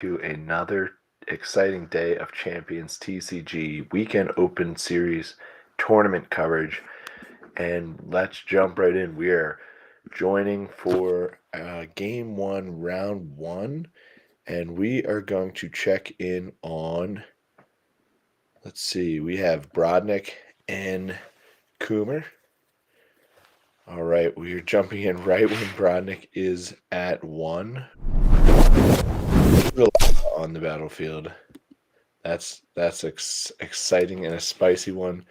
to another exciting day of Champions TCG Weekend Open Series tournament coverage. And let's jump right in. We are joining for game one, round one. And we are going to check in on, let's see, we have Brodnick and Coomer. All right, we are jumping in right when Brodnick is at 1 on the battlefield. That's exciting and a spicy one.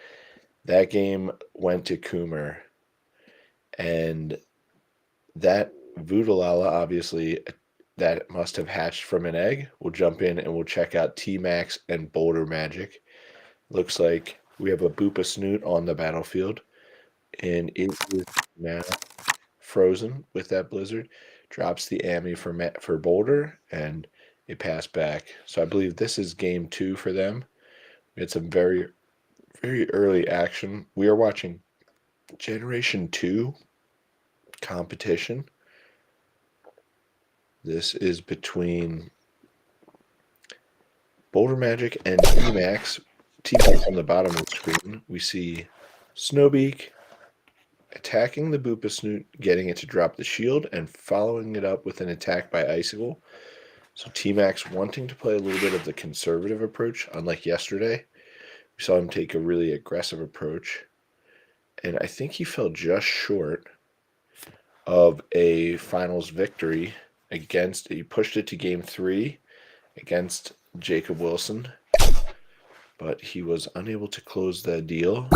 That game went to Coomer, and that Voodalala, obviously, that must have hatched from an egg. We'll jump in and we'll check out T-Max and Boulder Magic. Looks like we have a Boopa Snoot on the battlefield, and it is now frozen with that blizzard. Drops the Ami for Boulder, and a pass back. So I believe this is game 2 for them. We had some very early action. We are watching Generation 2 competition. This is between Boulder Magic and T-Max. T-Max on the bottom of the screen. We see Snowbeak attacking the Boopa Snoot, getting it to drop the shield, and following it up with an attack by Icicle. So T-Max wanting to play a little bit of the conservative approach, unlike yesterday. We saw him take a really aggressive approach. And I think he fell just short of a finals victory against, he pushed it to game 3 against Jacob Wilson, but he was unable to close the deal.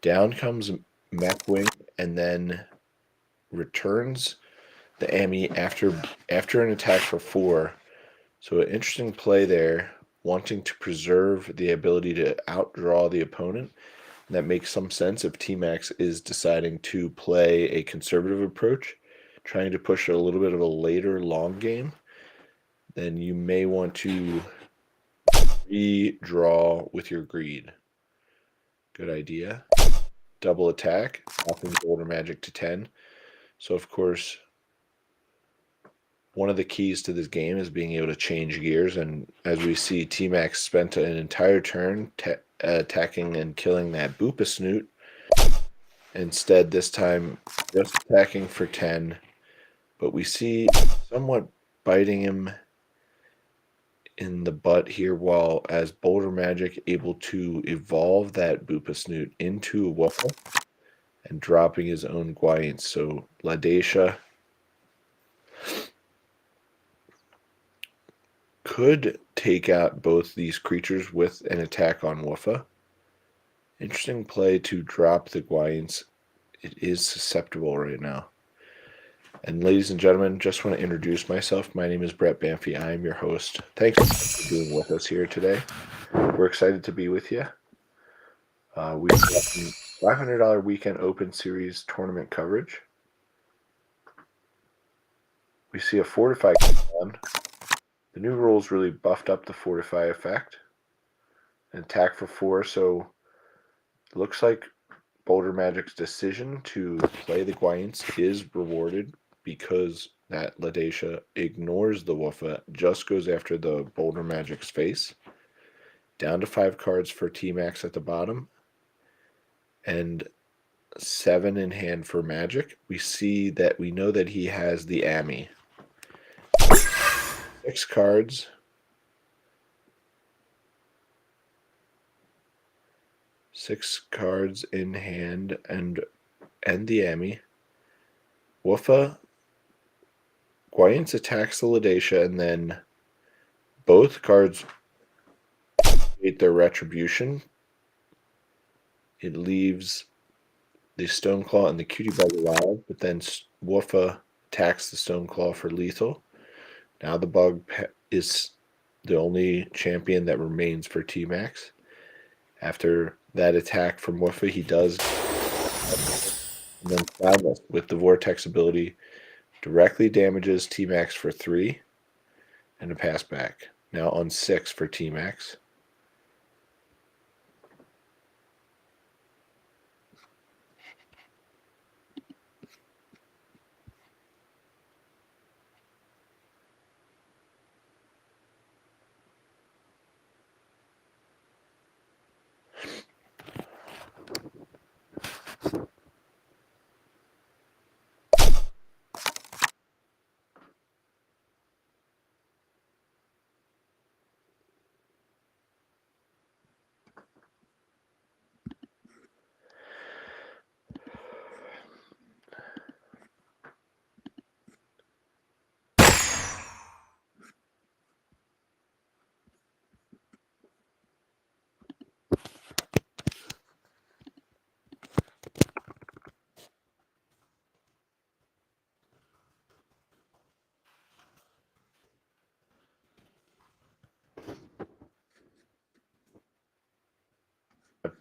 Down comes Mechwing and then returns the Ami after an attack for 4. So an interesting play there, wanting to preserve the ability to outdraw the opponent. That makes some sense if T-Max is deciding to play a conservative approach, trying to push a little bit of a later long game. Then you may want to redraw with your greed. Good idea. Double attack, dropping Boulder Magic to 10. So of course, one of the keys to this game is being able to change gears, and as we see, T-Max spent an entire turn attacking and killing that Boopa Snoot. Instead, this time, just attacking for 10, but we see somewhat biting him in the butt here, while as Boulder Magic able to evolve that Boopa Snoot into a Waffle and dropping his own Guayance. So Ladesha could take out both these creatures with an attack on Woofa. Interesting play to drop the Guayance. It is susceptible right now. And ladies and gentlemen, just want to introduce myself. My name is Brett Banffy. I am your host. Thanks for being with us here today. We're excited to be with you. We've got some $500 Weekend Open Series tournament coverage. We see a Fortify on. The new rules really buffed up the Fortify effect. An attack for 4, so it looks like Boulder Magic's decision to play the Guayance is rewarded because that Ladesha ignores the Woofa, just goes after the Boulder Magic's face. Down to 5 cards for T-Max at the bottom, and 7 in hand for Magic. We know that he has the Ami. 6 cards. 6 cards in hand and the Ami. Woofa, Guayance attacks the Ladesha, and then both cards create their retribution. It leaves the Stoneclaw and the Cutie Bug alive, but then Woofa attacks the Stoneclaw for lethal. Now the Bug is the only champion that remains for T-Max. After that attack from Woofa, he does. And then Cloudless, with the Vortex ability, directly damages T-Max for 3 and a pass back. Now on 6 for T-Max.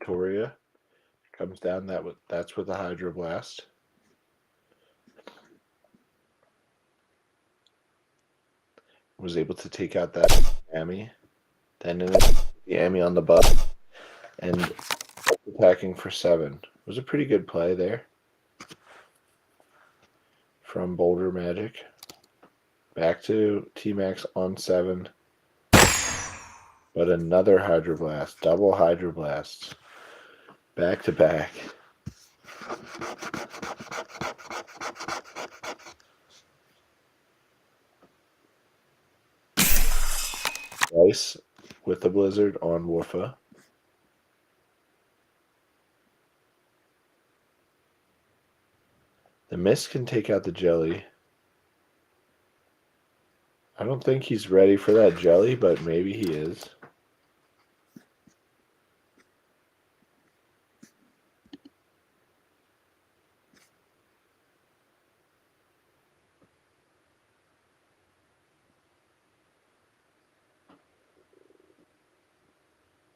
Victoria comes down. That's with a Hydroblast. Was able to take out that Amy. Then the Amy on the butt and attacking for 7. It was a pretty good play there from Boulder Magic. Back to T-Max on 7. But another Hydroblast. Double Hydroblasts. Back to back. Twice with the Blizzard on Woofa. The Mist can take out the Jelly. I don't think he's ready for that Jelly, but maybe he is.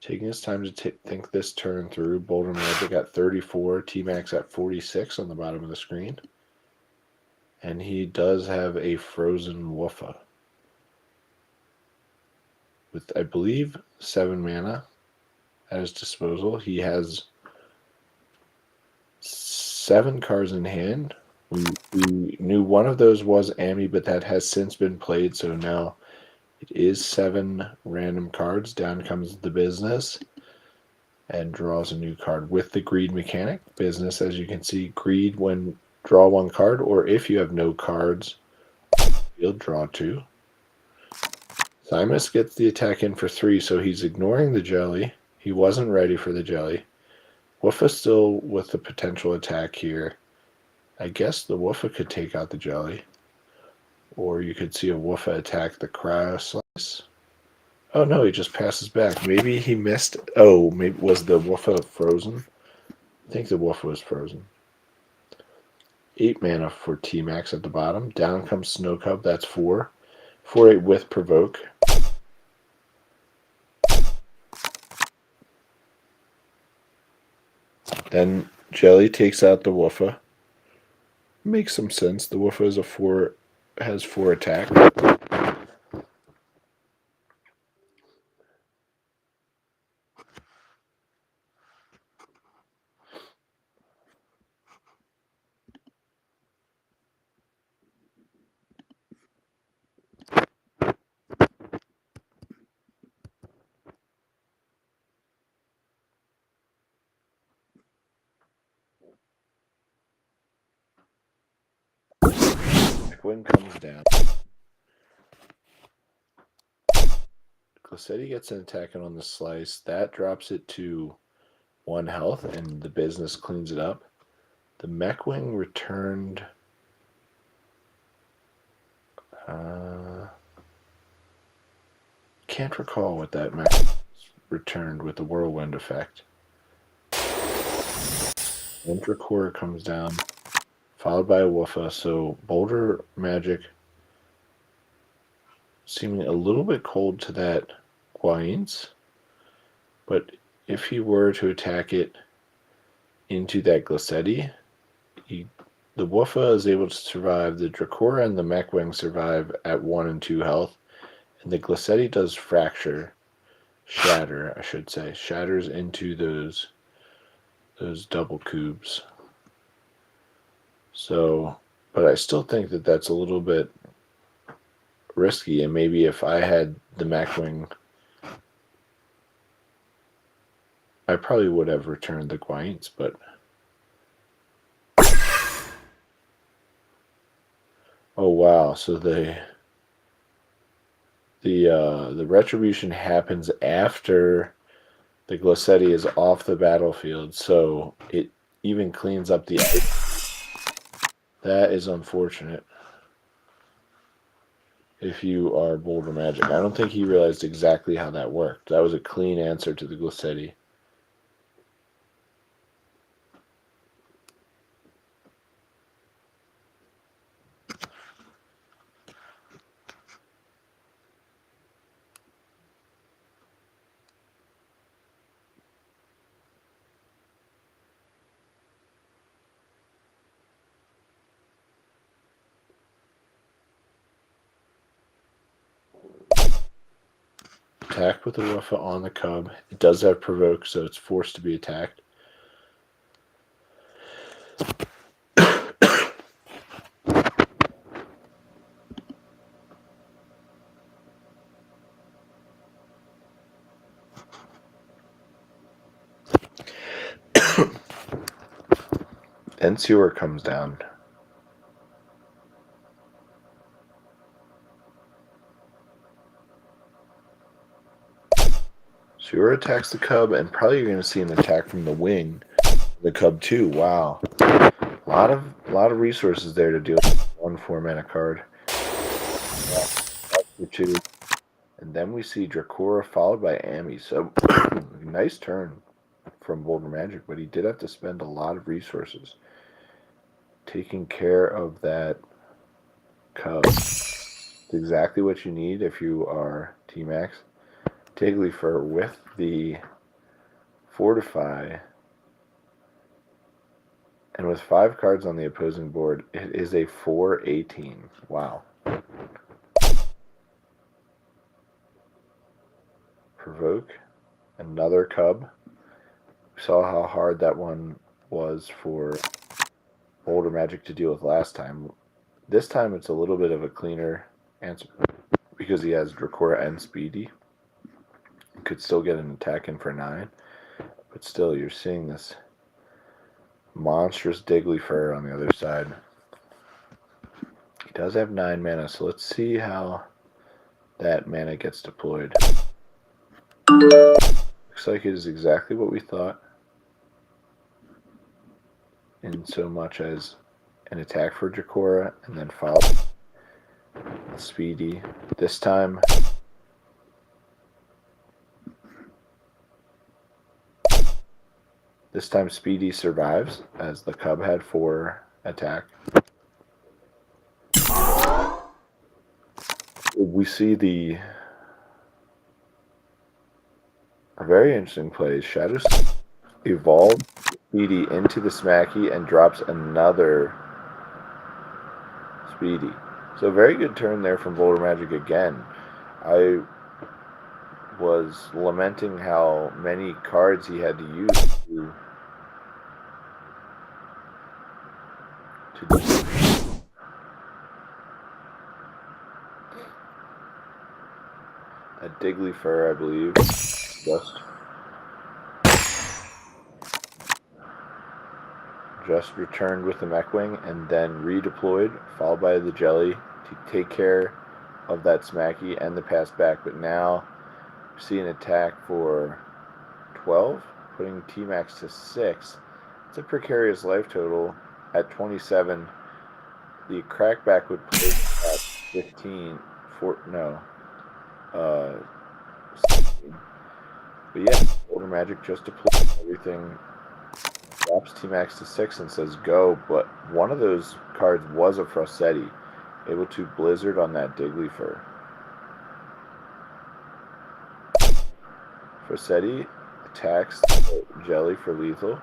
Taking his time to think this turn through. Boulder Magic at 34, T-Max at 46 on the bottom of the screen. And he does have a Frozen Woofa. With, I believe, 7 mana at his disposal. He has 7 cards in hand. We knew one of those was Amy, but that has since been played, so now it is 7 random cards. Down comes the Business and draws a new card with the Greed mechanic. Business, as you can see, Greed when draw 1 card, or if you have no cards, you'll draw 2. Simus gets the attack in for 3, so he's ignoring the Jelly. He wasn't ready for the Jelly. Woofa still with the potential attack here. I guess the Woofa could take out the Jelly. Or you could see a Woofa attack the Cryo Slice. Oh no, he just passes back. Maybe he missed. Oh, maybe was the Woofa frozen? I think the Woofa was frozen. 8 mana for T-Max at the bottom. Down comes Snow Cub. That's 4. 4/8 with Provoke. Then Jelly takes out the Woofa. Makes some sense. The Woofa is has 4 attack. Wing comes down. Glissetti gets an attack on the slice. That drops it to 1 health, and the Business cleans it up. The Mechwing returned. Can't recall what that Mech returned with the Whirlwind effect. Intracore comes down, followed by a Woofa. So Boulder Magic seeming a little bit cold to that Guain's, but if he were to attack it into that Glissetti, the Woofa is able to survive. The Dracora and the Mechwing survive at 1 and 2 health, and the Glissetti does shatter, I should say, shatters into those double cubes. So, but I still think that that's a little bit risky, and maybe if I had the Mechwing, I probably would have returned the Guain's, but oh wow, so the retribution happens after the Glissetti is off the battlefield, so it even cleans up the ice. That is unfortunate. If you are Boulder Magic, I don't think he realized exactly how that worked. That was a clean answer to the Glissetti. attack with the Wuffa on the cub. It does have provoke, so it's forced to be attacked. Then Sewer comes down. Sewer attacks the cub, and probably you're going to see an attack from the wing. The cub too. Wow, a lot of resources there to deal with one 4-mana card. For 2, and then we see Dracora followed by Ami. So nice turn from Boulder Magic, but he did have to spend a lot of resources taking care of that cub. It's exactly what you need if you are T-Max. Digleyfur with the Fortify, and with 5 cards on the opposing board, it is a 4/18. Wow. Provoke, another cub. We saw how hard that one was for Boulder Magic to deal with last time. This time it's a little bit of a cleaner answer because he has Dracora and Speedy. Could still get an attack in for 9, but still you're seeing this monstrous Digleyfur on the other side. He does have 9 mana, so let's see how that mana gets deployed. Looks like it is exactly what we thought, in so much as an attack for Dracora and then followed Speedy. This time Speedy survives, as the cub had 4 attack. We see a very interesting play. Shadows evolve Speedy into the Smacky and drops another Speedy. So very good turn there from Boulder Magic again. I was lamenting how many cards he had to use to do a Digleyfur, I believe, just returned with the Mechwing and then redeployed, followed by the Jelly to take care of that Smacky and the pass back. But now we see an attack for 12, putting T-Max to 6. It's a precarious life total at 27. The crackback would place at 15. 16. But yeah, Boulder Magic just deploys everything, drops T-Max to 6 and says go, but one of those cards was a Frossetti, able to Blizzard on that Digleyfur. Frossetti attacks Jelly for lethal,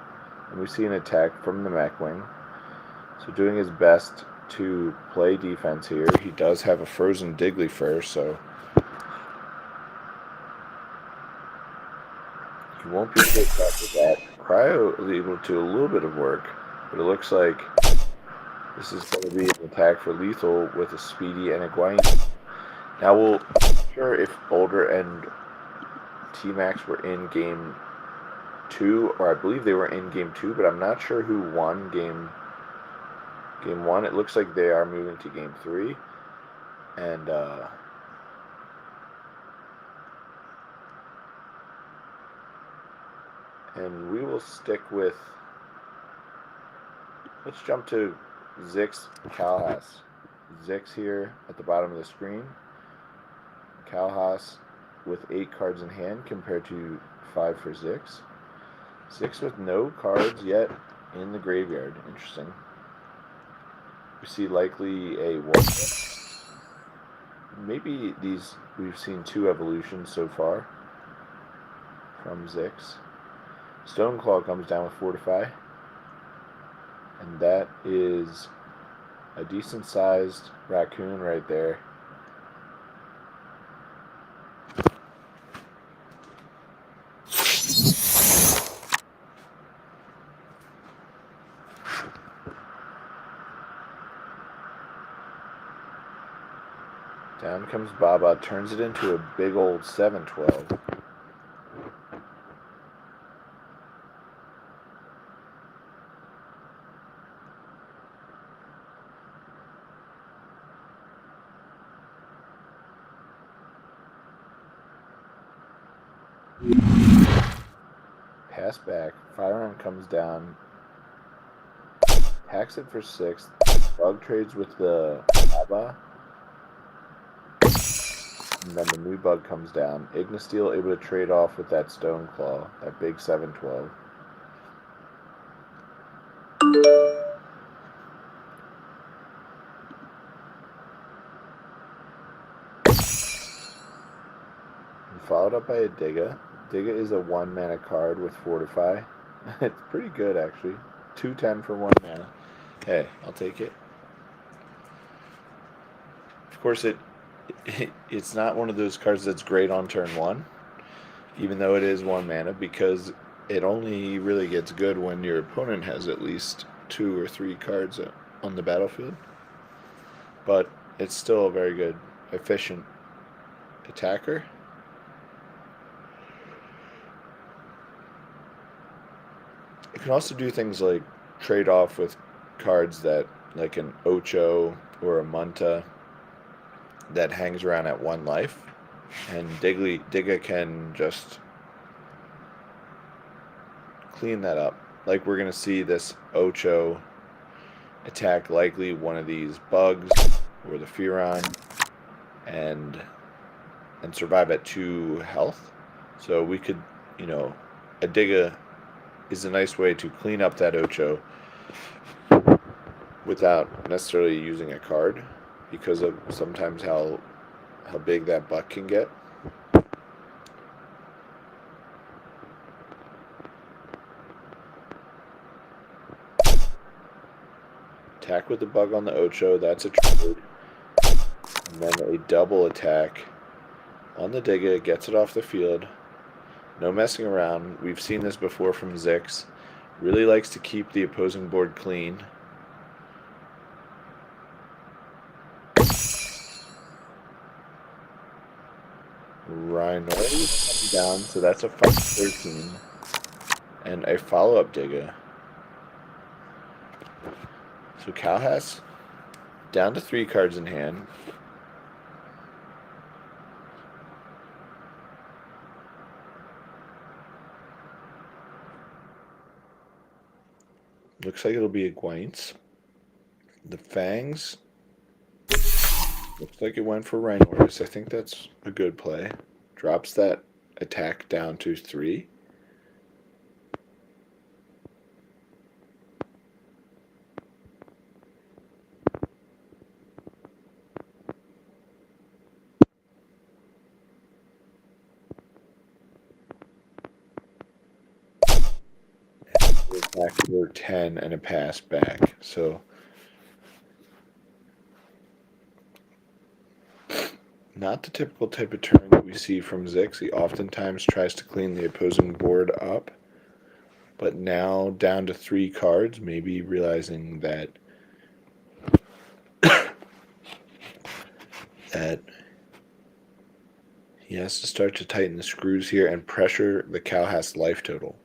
and we see an attack from the Mechwing. So doing his best to play defense here. He does have a frozen Digleyfur, so he won't be able to attack with that. Cryo is able to do a little bit of work, but it looks like this is going to be an attack for lethal with a Speedy and a Gwaine. Now I'm not sure if Boulder and T-Max were in game 2, or I believe they were in game 2, but I'm not sure who won game 1. It looks like they are moving to game 3, and we will stick with, let's jump to Zix Kalhas. Zix here at the bottom of the screen. Kalhas with 8 cards in hand compared to 5 for Zix. Zix with no cards yet in the graveyard. Interesting. We see likely a one. Maybe these, we've seen 2 evolutions so far from Zix. Stoneclaw comes down with Fortify, and that is a decent sized raccoon right there. Down comes Baba, turns it into a big old 7-12. Pass back, firearm comes down, hacks it for 6, bug trades with the Baba, and then the new bug comes down. Ignasteel able to trade off with that Stone Claw, that big 7-12. Followed up by a Digga. Digga is a 1-mana card with Fortify. It's pretty good, actually. 2/10 for 1 mana. Hey, I'll take it. Of course, it's not one of those cards that's great on turn 1, even though it is 1 mana, because it only really gets good when your opponent has at least 2 or 3 cards on the battlefield. But it's still a very good, efficient attacker. You can also do things like trade off with cards that, like an Ocho or a Munta, that hangs around at 1 life, and Digga can just clean that up. Like, we're going to see this Ocho attack likely one of these bugs or the Furon and survive at 2 health. So we could, a Digga is a nice way to clean up that Ocho without necessarily using a card, because of sometimes how big that buck can get. Attack with the bug on the Ocho, that's a trade. And then a double attack on the Digga, gets it off the field. No messing around. We've seen this before from Zix. Really likes to keep the opposing board clean. Rhino down, so that's a 5-13. And a follow-up Digga. So Cal has down to 3 cards in hand. Looks like it'll be a Gwaints. The Fangs. Looks like it went for Rhinoris. I think that's a good play. Drops that attack down to 3. Back for 10 and a pass back. So not the typical type of turn that we see from Zix. He oftentimes tries to clean the opposing board up, but now down to 3 cards, maybe realizing that he has to start to tighten the screws here and pressure the Cowhast life total.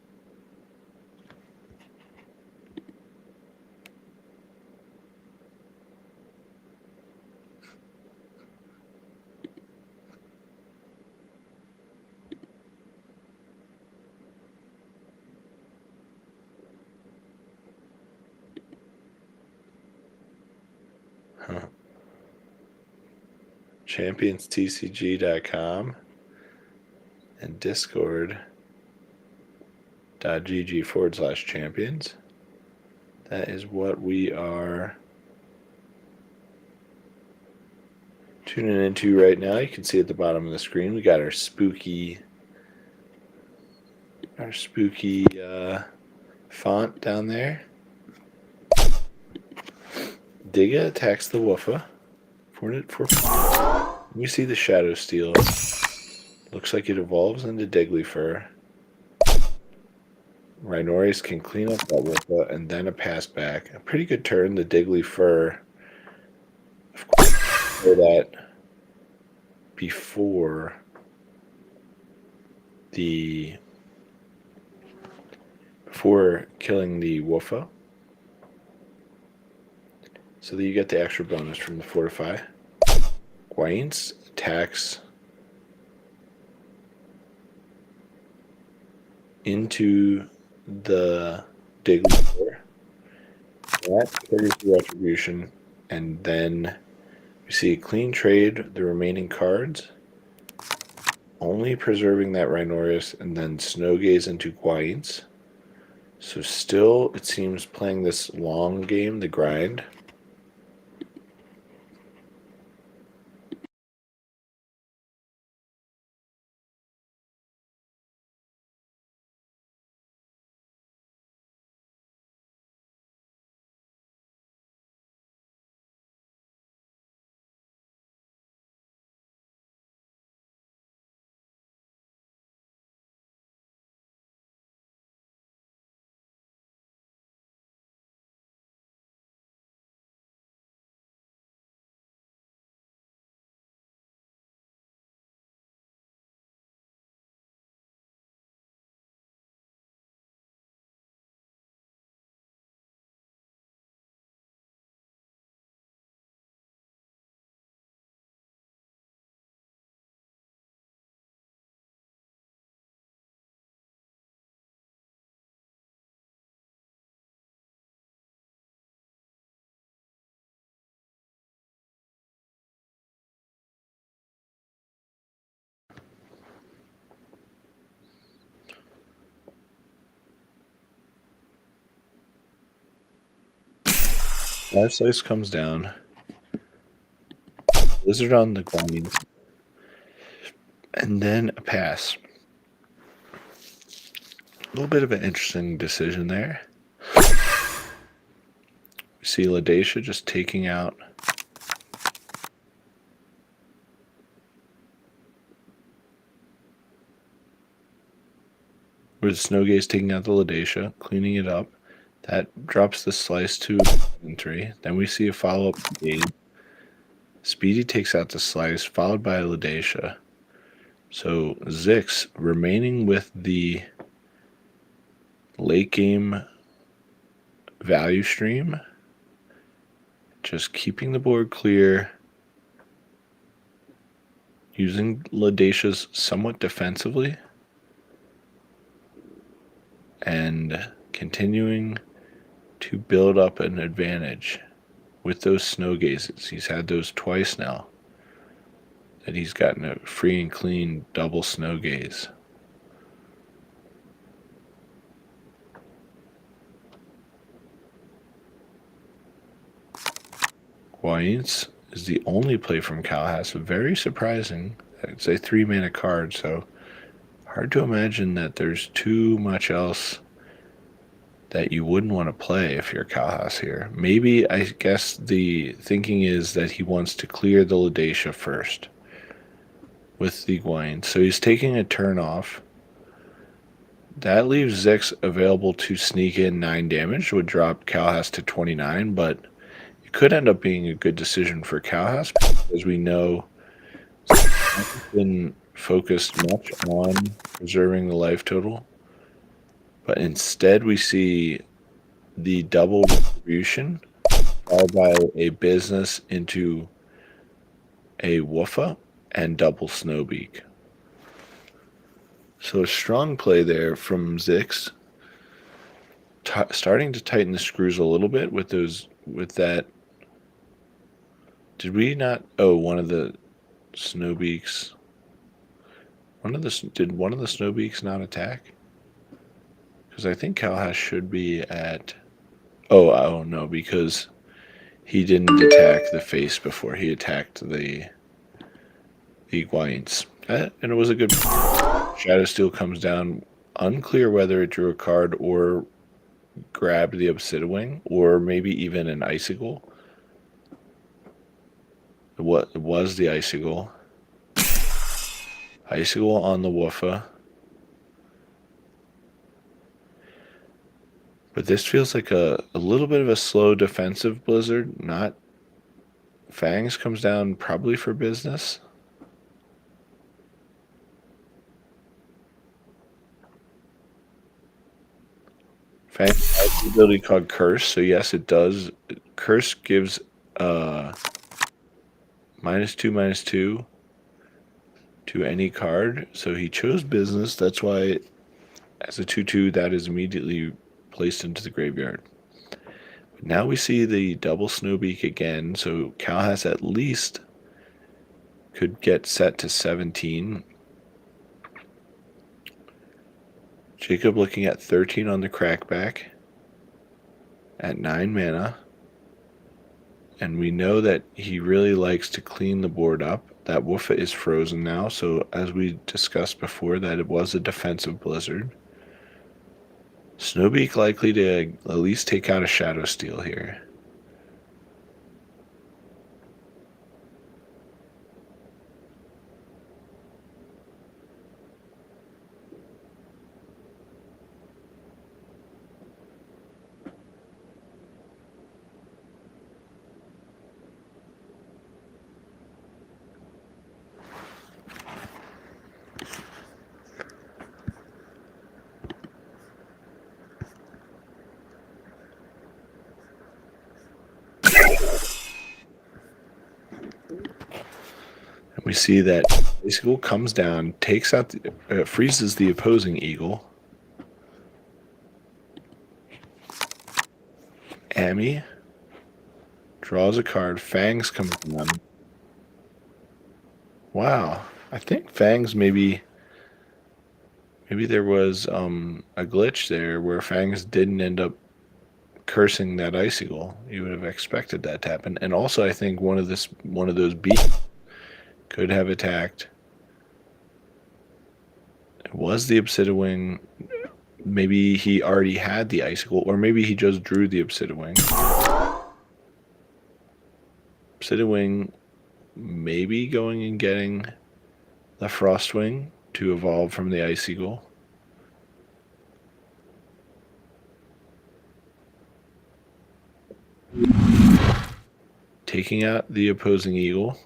ChampionsTCG.com and Discord.gg/champions. That is what we are tuning into right now. You can see at the bottom of the screen we got our spooky font down there. Digga attacks the Woofa. We see the Shadow Steel. Looks like it evolves into Digleyfur. Rhinoris can clean up that Woofa and then a pass back. A pretty good turn, the Digleyfur. Of course, for that before killing the Woofa, so that you get the extra bonus from the Fortify. Guain's attacks into the Diglett. That triggers the Retribution, and then we see a clean trade the remaining cards, only preserving that Rhinoceros, and then Snowgaze into Guain's. So still, it seems, playing this long game, the grind. Life Slice comes down. Blizzard on the Guain's. And then a pass. A little bit of an interesting decision there. We see Ladacia just taking out with Snowgaze taking out the Ladacia, cleaning it up. That drops the slice to 3. Then we see a follow-up game. Speedy takes out the slice, followed by a Ladacia. So Zix remaining with the late game value stream, just keeping the board clear, using Ladacia's somewhat defensively, and continuing to build up an advantage with those snow gazes. He's had those twice now that he's gotten a free and clean double snow gaze. Guain's is the only play from Calhas. Very surprising. It's a 3-mana card, so hard to imagine that there's too much else that you wouldn't want to play if you're Calhas here. Maybe, I guess the thinking is that he wants to clear the Ladacia first with the Guain. So he's taking a turn off. That leaves Zix available to sneak in 9 damage, would drop Calhas to 29, but it could end up being a good decision for Calhas, as we know he's been focused much on preserving the life total. But instead, we see the double distribution, followed by a business into a Woofa and double Snowbeak. So a strong play there from Zix, starting to tighten the screws a little bit with that. Did we not? Oh, one of the Snowbeaks. Did one of the Snowbeaks not attack? Because I think Calhas should be at... Oh no, because he didn't attack the face before he attacked the Guain's. And it was a good... Shadow Steel comes down. Unclear whether it drew a card or grabbed the Obsidian Wing, or maybe even an Icicle. It was the Icicle. Icicle on the Woofa. But this feels like a little bit of a slow defensive Blizzard. Not... Fangs comes down probably for business. Fang has the ability called Curse, so yes, it does. Curse gives -2/-2 to any card. So he chose Business. That's why, as a 2/2, that is immediately placed into the graveyard. But now we see the double Snowbeak again. So Cal has at least could get set to 17. Jacob looking at 13 on the crackback at 9 mana. And we know that he really likes to clean the board up. That Woofa is frozen now, so as we discussed before, that it was a defensive blizzard. Snowbeak likely to at least take out a Shadow Steel here. We see that Icicle comes down, takes out, freezes the opposing Eagle. Amy draws a card. Fangs comes down. Wow, I think Fangs maybe there was a glitch there where Fangs didn't end up cursing that Icicle. You would have expected that to happen. And also, I think one of those beasts could have attacked. It was the Obsidiwing. Maybe he already had the Icicle, or maybe he just drew the Obsidiwing. Obsidiwing maybe going and getting the Frostwing to evolve from the Icicle. Taking out the opposing Eagle.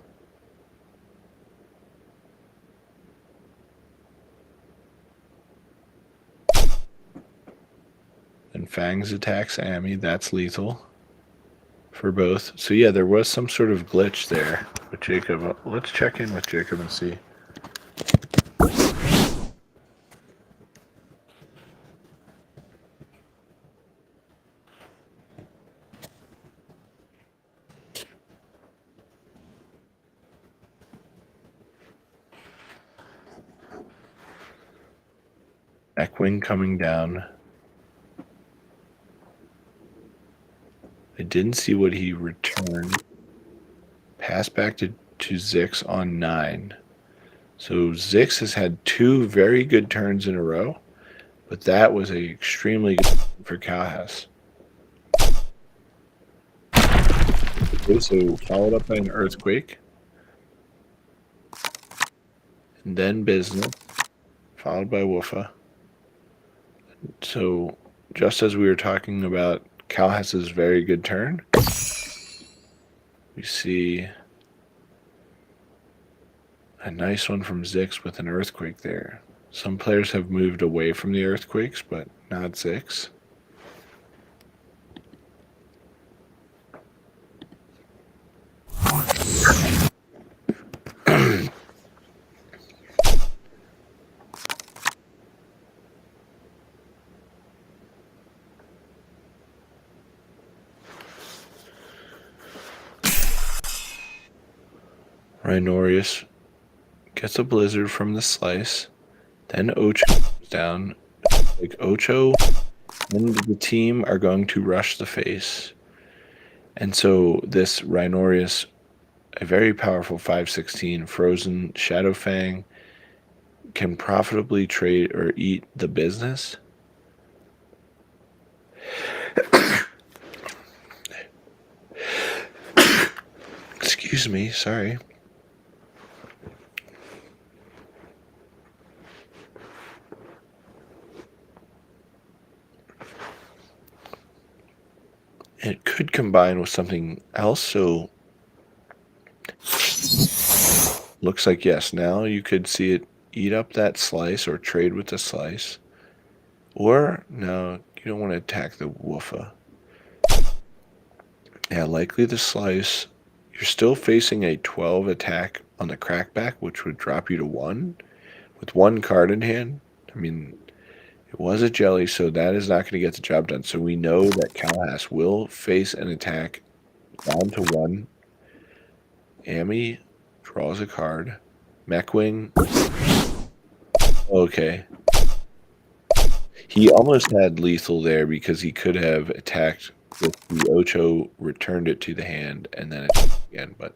And Fangs attacks Amy. That's lethal for both. So yeah, there was some sort of glitch there with Jacob. Let's check in with Jacob and see. Eckwing coming down. I didn't see what he returned. Pass back to Zix on 9. So Zix has had 2 very good turns in a row, but that was a extremely good for Cowhouse. Okay, so followed up by an Earthquake. And then Business, followed by Woofa. So just as we were talking about Cowhouse's very good turn, we see a nice one from Zix with an Earthquake there. Some players have moved away from the Earthquakes, but not Zix. Rhinorius gets a Blizzard from the Slice. Then Ocho comes down. Like Ocho and the team are going to rush the face. And so this Rhinorius, a very powerful 5/16 frozen Shadow Fang, can profitably trade or eat the Business. Excuse me, sorry. It could combine with something else, so looks like yes, now you could see it eat up that Slice or trade with the Slice. Or now You don't want to attack the Woofa. Yeah, likely the slice. You're still facing a 12 attack on the crackback, which would drop you to 1 with 1 card in hand. I mean, it was a jelly, so that is not going to get the job done. So we know that Calhas will face an attack down to 1. Amy draws a card. Mechwing. Okay. He almost had lethal there because he could have attacked with the Ocho, returned it to the hand, and then attacked again. But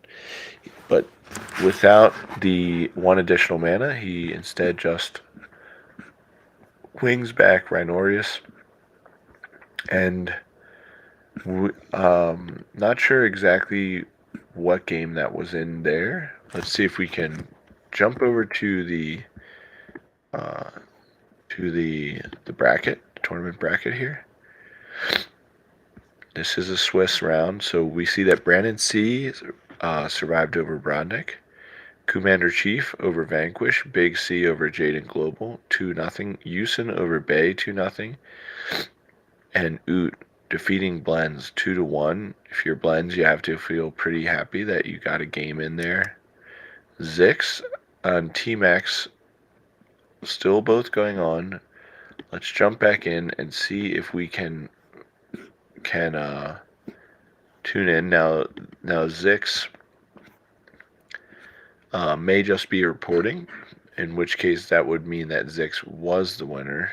without the 1 additional mana, he instead just wings back Rhinorius. And not sure exactly what game that was in there. Let's see if we can jump over to the bracket, tournament bracket here. This is a Swiss round, so we see that Brandon C survived over Brodnik, Commander Chief over Vanquish, Big C over Jaden Global, 2-0, Yusin over Bay, 2-0, and Oot defeating Blends 2-1. If you're Blends, you have to feel pretty happy that you got a game in there. Zix and T-Max still both going on. Let's jump back in and see if we can tune in. Now Zix may just be reporting, in which case that would mean that Zix was the winner.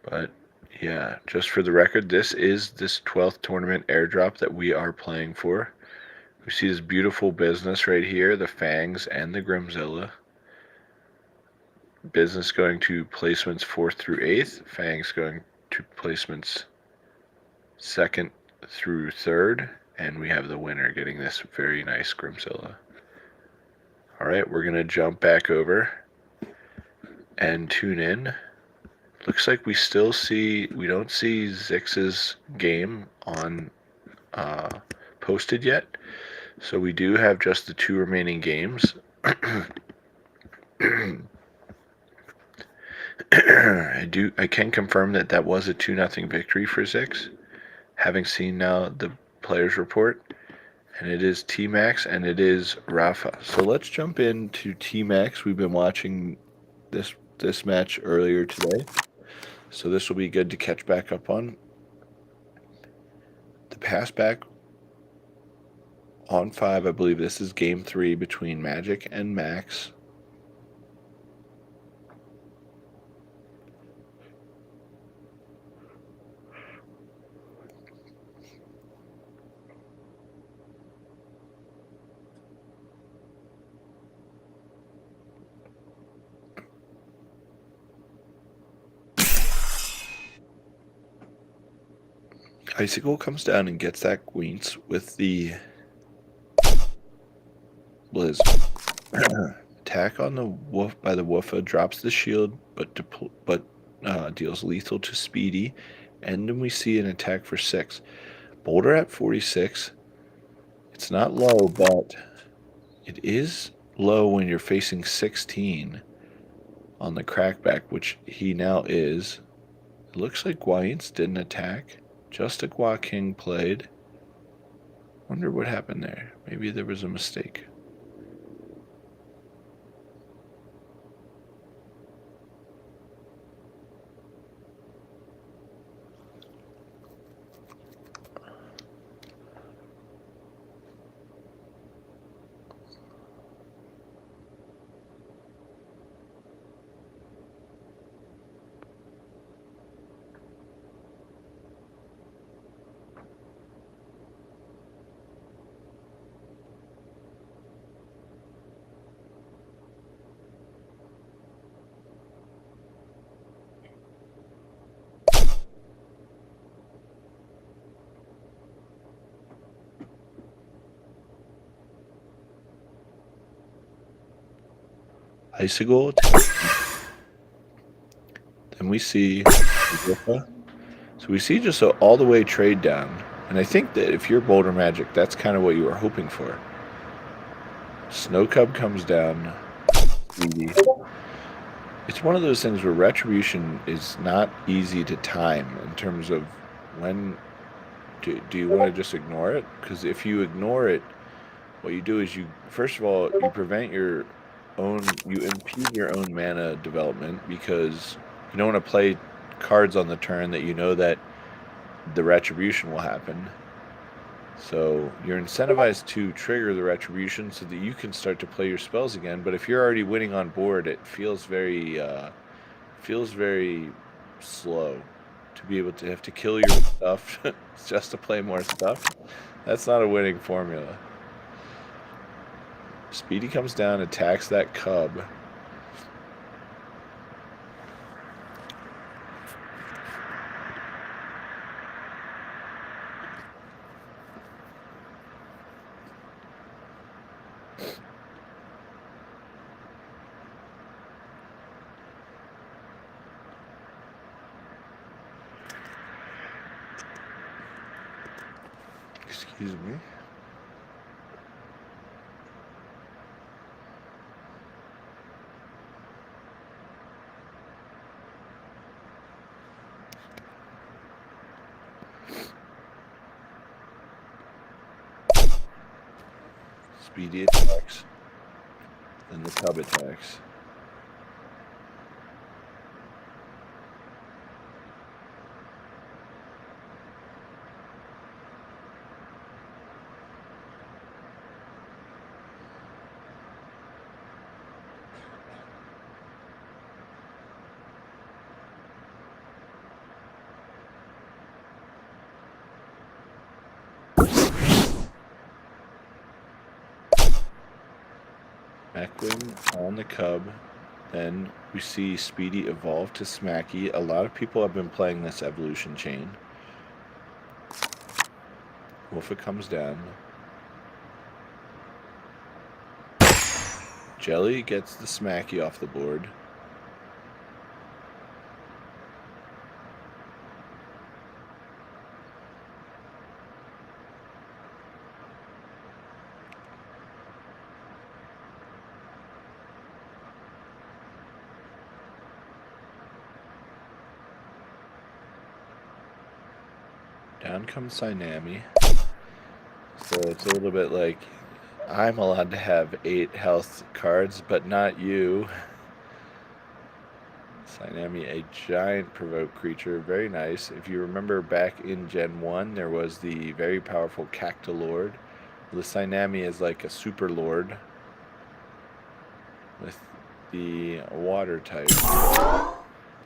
But yeah, just for the record, this is this 12th tournament airdrop that we are playing for. We see this beautiful business right here, the Fangs and the Grimzilla. Business going to placements 4th through 8th. Fangs going to placements 2nd through 3rd. And we have the winner getting this very nice Grimzilla. Alright, we're going to jump back over and tune in. Looks like we don't see Zix's game on posted yet. So we do have just the 2 remaining games. I can confirm that was a 2-0 victory for Zix, having seen now the players report, and it is T-Max and it is Rafa. So let's jump into T-Max. We've been watching this match earlier today, so this will be good to catch back up on. The pass back on 5, I believe this is game 3 between Magic and Max. Icicle comes down and gets that Queens with the Blizz. Attack on the Wolf by the Woofa drops the shield, but deals lethal to Speedy, and then we see an attack for 6. Boulder at 46. It's not low, but it is low when you're facing 16 on the crackback, which he now is. It looks like Guayens didn't attack. Just a Gua King played. Wonder what happened there. Maybe there was a mistake. Icicle. Then we see so we see just all the way trade down, and I think that if you're Boulder Magic, that's kind of what you were hoping for. Snow Cub comes down, Speedy. It's one of those things where retribution is not easy to time in terms of when do you want to just ignore it? Because if you ignore it, what you do is you first of all you prevent your own you impede your own mana development because you don't want to play cards on the turn that you know that the retribution will happen. So you're incentivized to trigger the retribution so that you can start to play your spells again. But if you're already winning on board, it feels very slow to be able to have to kill your stuff just to play more stuff. That's not a winning formula. Speedy comes down, attacks that cub. Excuse me. Speedy attacks. Then the cub attacks. Mackwing on the cub. Then we see Speedy evolve to Smacky. A lot of people have been playing this evolution chain. Wolfa comes down. Jelly gets the Smacky off the board. Down comes Synami. So it's a little bit like, I'm allowed to have 8 health cards, but not you. Synami, a giant provoke creature. Very nice. If you remember back in Gen 1, there was the very powerful Cactalord. The Synami is like a super lord with the water type.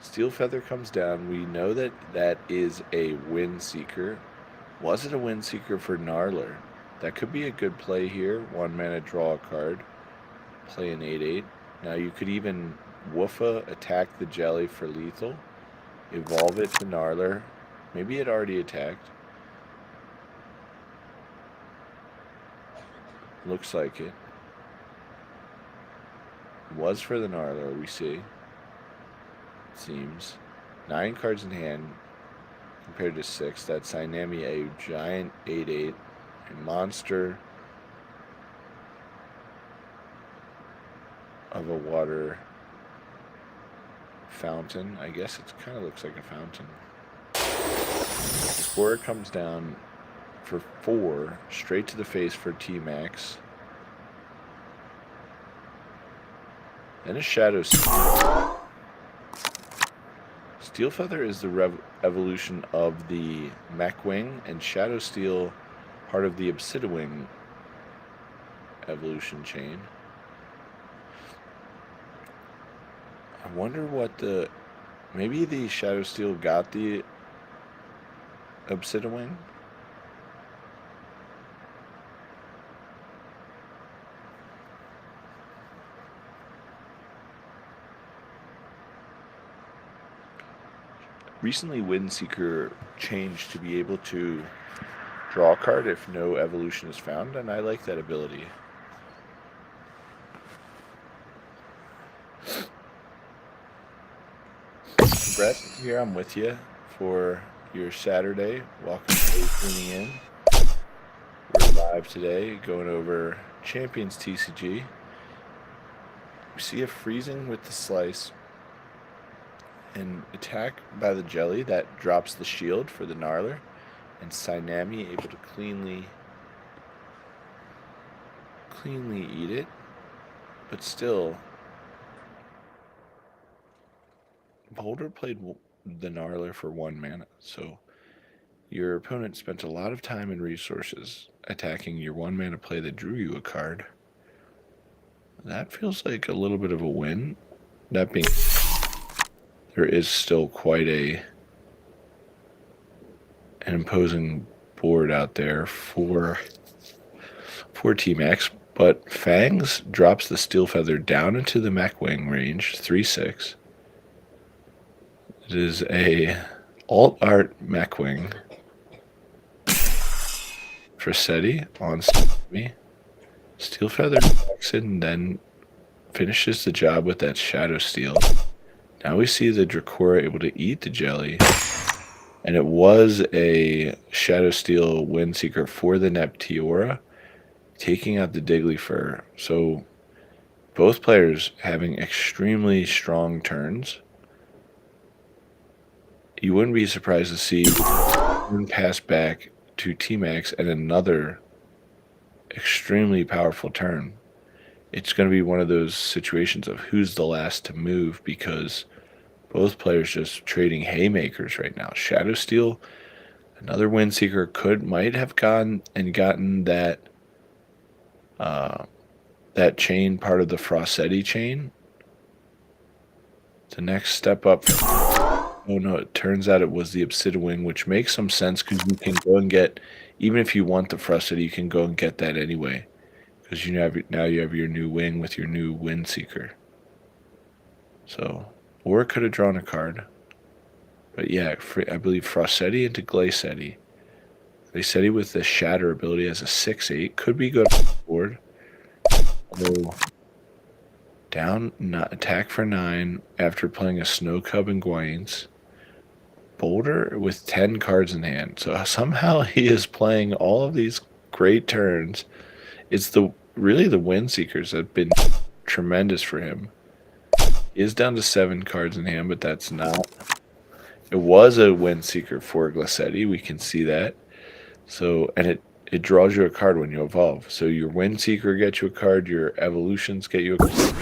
Steel Feather comes down. We know that that is a Windseeker. Was it a Windseeker for Gnarler? That could be a good play here. 1 mana, draw a card. Play an 8/8. Now you could even Woofa attack the Jelly for lethal. Evolve it to Gnarler. Maybe it already attacked. Looks like it. Was for the Gnarler, we see. Seems 9 cards in hand compared to 6. That's Synami, a giant 8/8, a monster of a water fountain. I guess it kind of looks like a fountain. Scorer comes down for 4, straight to the face for T-Max. And a Shadow Steel. Steel Feather is the evolution of the Mackwing, and Shadow Steel part of the Obsidiwing evolution chain. I wonder what maybe the Shadow Steel got the Obsidiwing? Recently, Windseeker changed to be able to draw a card if no evolution is found, and I like that ability. Brett, here I'm with you for your Saturday. Welcome to tuning in. We're live today going over ChampionsTCG. We see a freezing with the slice. An attack by the jelly that drops the shield for the Gnarler. And Synami able to cleanly eat it. But still, Boulder played the Gnarler for 1 mana. So your opponent spent a lot of time and resources attacking your 1 mana play that drew you a card. That feels like a little bit of a win. That being, there is still quite an imposing board out there for T-Max, but Fangs drops the Steel Feather down into the Mechwing range, 3/6. It is a alt art Mechwing. Frasetti on me. Steel Feather attacks it and then finishes the job with that Shadow Steel. Now we see the Dracora able to eat the jelly. And it was a Shadow Steel Windseeker for the Neptiora, taking out the Digglyfur. So both players having extremely strong turns. You wouldn't be surprised to see one pass back to T-Max and another extremely powerful turn. It's going to be one of those situations of who's the last to move, because both players just trading haymakers right now. Shadow Steel, another Windseeker might have gone and gotten that that chain, part of the Frasetti chain. The next step up. Oh no, it turns out it was the Obsidian, which makes some sense because you can go and get, even if you want the Frasetti, you can go and get that anyway. Because now you have your new wing with your new Windseeker. So, or it could have drawn a card. But yeah, I believe Frasetti into Glacetti. Glacetti with the Shatter ability as a 6/8 could be good on the board. Although down, attack for 9 after playing a Snow Cub and Guaines. Boulder with 10 cards in hand. So somehow he is playing all of these great turns. It's really the Windseekers that have been tremendous for him. He is down to 7 cards in hand, but that's not. It was a Windseeker for Glacetti. We can see that. So, and it draws you a card when you evolve. So your Windseeker gets you a card, your evolutions get you a card.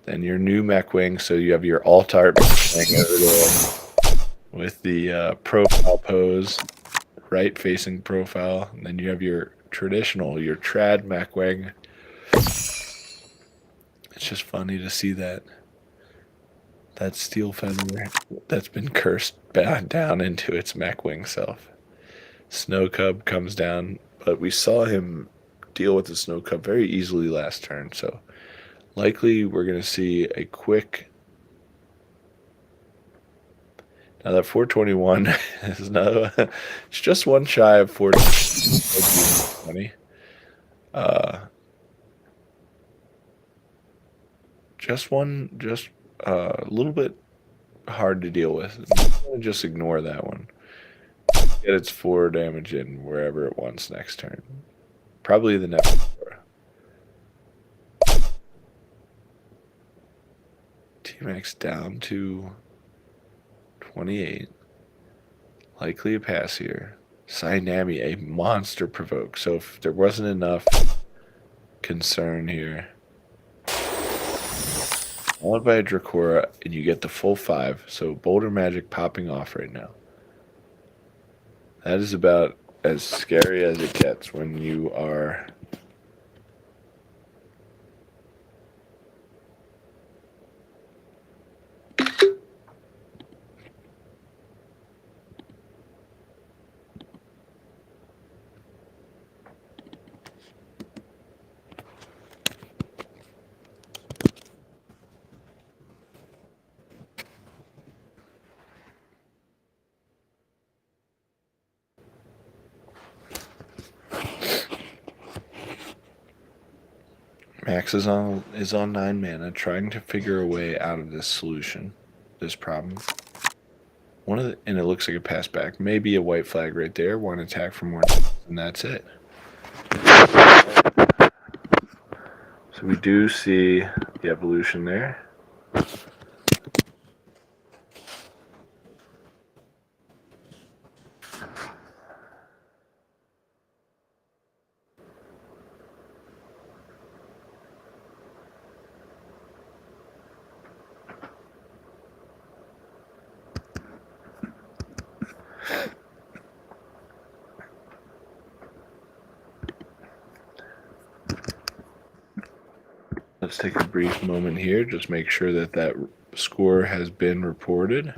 Then your new Mechwing, so you have your alt art Mechwing over there with the profile pose, right facing profile. And then you have your traditional, your trad Mechwing. It's just funny to see that Steel Feather that's been cursed down into its Mechwing self. Snow Cub comes down, but we saw him deal with the Snow Cub very easily last turn, so likely we're going to see a quick. Now that 421 is it's just one shy of 420. Just a little bit hard to deal with. Just ignore that one. Get its 4 damage in wherever it wants next turn. Probably the next 4. T-Max down to 28. Likely a pass here. Synami, a monster provoke. So if there wasn't enough concern here, followed by a Dracora, and you get the full 5. So Boulder Magic popping off right now. That is about as scary as it gets when you are Max is on 9 mana, trying to figure a way out of this problem. And it looks like a pass back. Maybe a white flag right there. 1 attack from 1, and that's it. So we do see the evolution there. Let's take a brief moment here, just make sure that that score has been reported.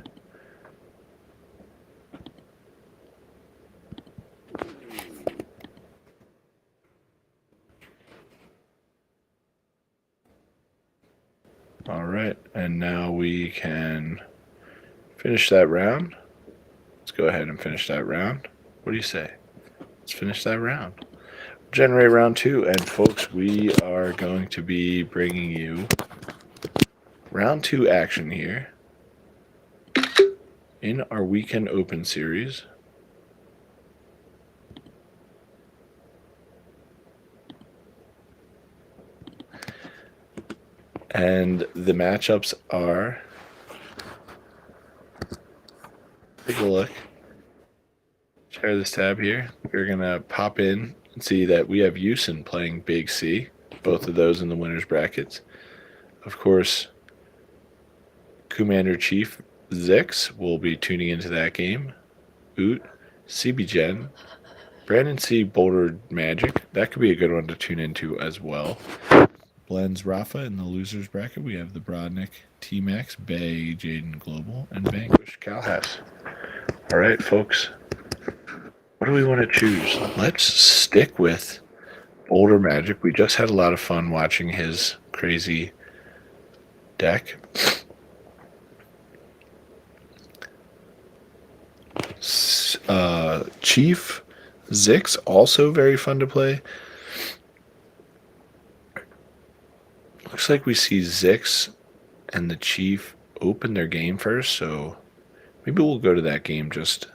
All right, and now we can finish that round. Let's go ahead and finish that round. What do you say? Let's finish that round. Generate round 2, and folks, we are going to be bringing you round 2 action here in our weekend open series. And the matchups are, take a look, share this tab here. We're going to pop in and see that we have Houston playing Big C, both of those in the winners brackets. Of course, Commander Chief Zix will be tuning into that game. Oot, CB Gen, Brandon C. Boulder Magic. That could be a good one to tune into as well. Blends Rafa in the losers bracket. We have the Brodnick, T-Max, Bay, Jaden Global, and Vanquish Calhouse. All right, folks. What do we want to choose? Let's stick with Boulder Magic. We just had a lot of fun watching his crazy deck. Chief Zix, also very fun to play. Looks like we see Zix and the Chief open their game first, so maybe we'll go to that game just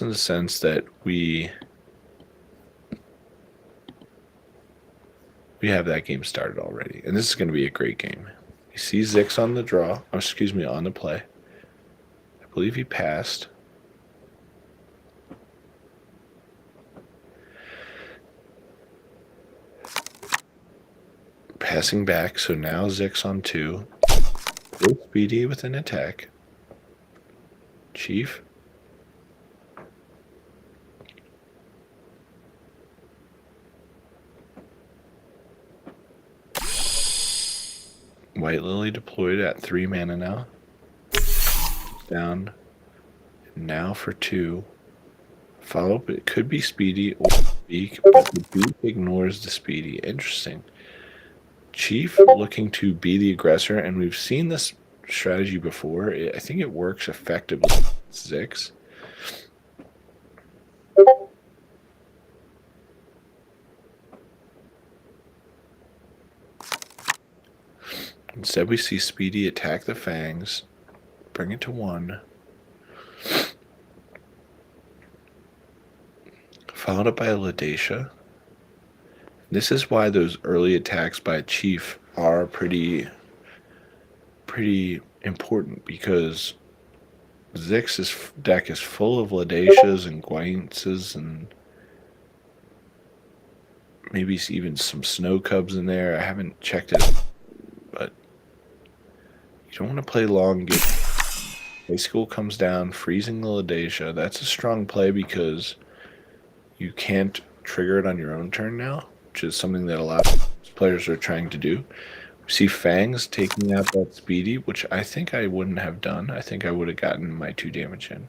in the sense that we have that game started already. And this is going to be a great game. You see Zix on the draw, on the play. I believe he passed. Passing back, so now Zix on 2. Speedy with an attack. Chief. White Lily deployed at 3 mana now. Down. Now for 2. Follow up, it could be Speedy or Beak, but the Beak ignores the Speedy. Interesting. Chief looking to be the aggressor, and we've seen this strategy before. I think it works effectively with Zix. Instead, we see Speedy attack the Fangs, bring it to 1. Followed up by a Ladacia. This is why those early attacks by Chief are pretty important, because Zix's deck is full of Ladacias and Gwynces and maybe even some Snow Cubs in there. I haven't checked it, but you don't want to play long game. High School comes down, freezing the Ladacia. That's a strong play because you can't trigger it on your own turn now, which is something that a lot of players are trying to do. We see Fangs taking out that Speedy, which I think I wouldn't have done. I think I would have gotten my 2 damage in.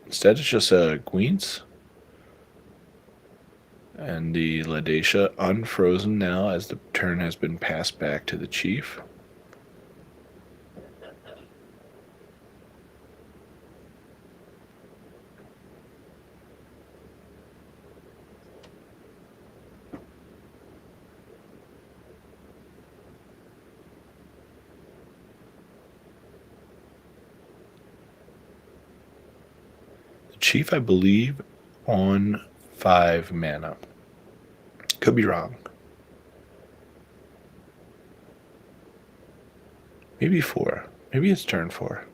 Instead, it's just a Gwynce. And the Ladacia unfrozen now as the turn has been passed back to the Chief. Chief, I believe, on 5 mana. Could be wrong. Maybe 4. Maybe it's turn 4.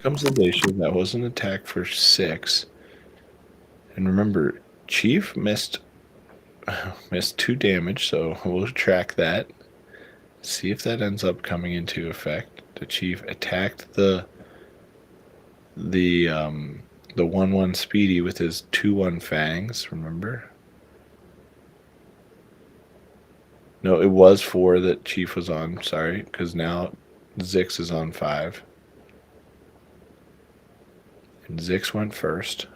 Comes the glacier. That was an attack for 6. And remember, Chief missed 2 damage, so we'll track that. See if that ends up coming into effect. The Chief attacked the 1/1 speedy with his 2/1 fangs, remember? No, it was 4 that Chief was on, sorry, because now Zix is on 5. And Zix went first.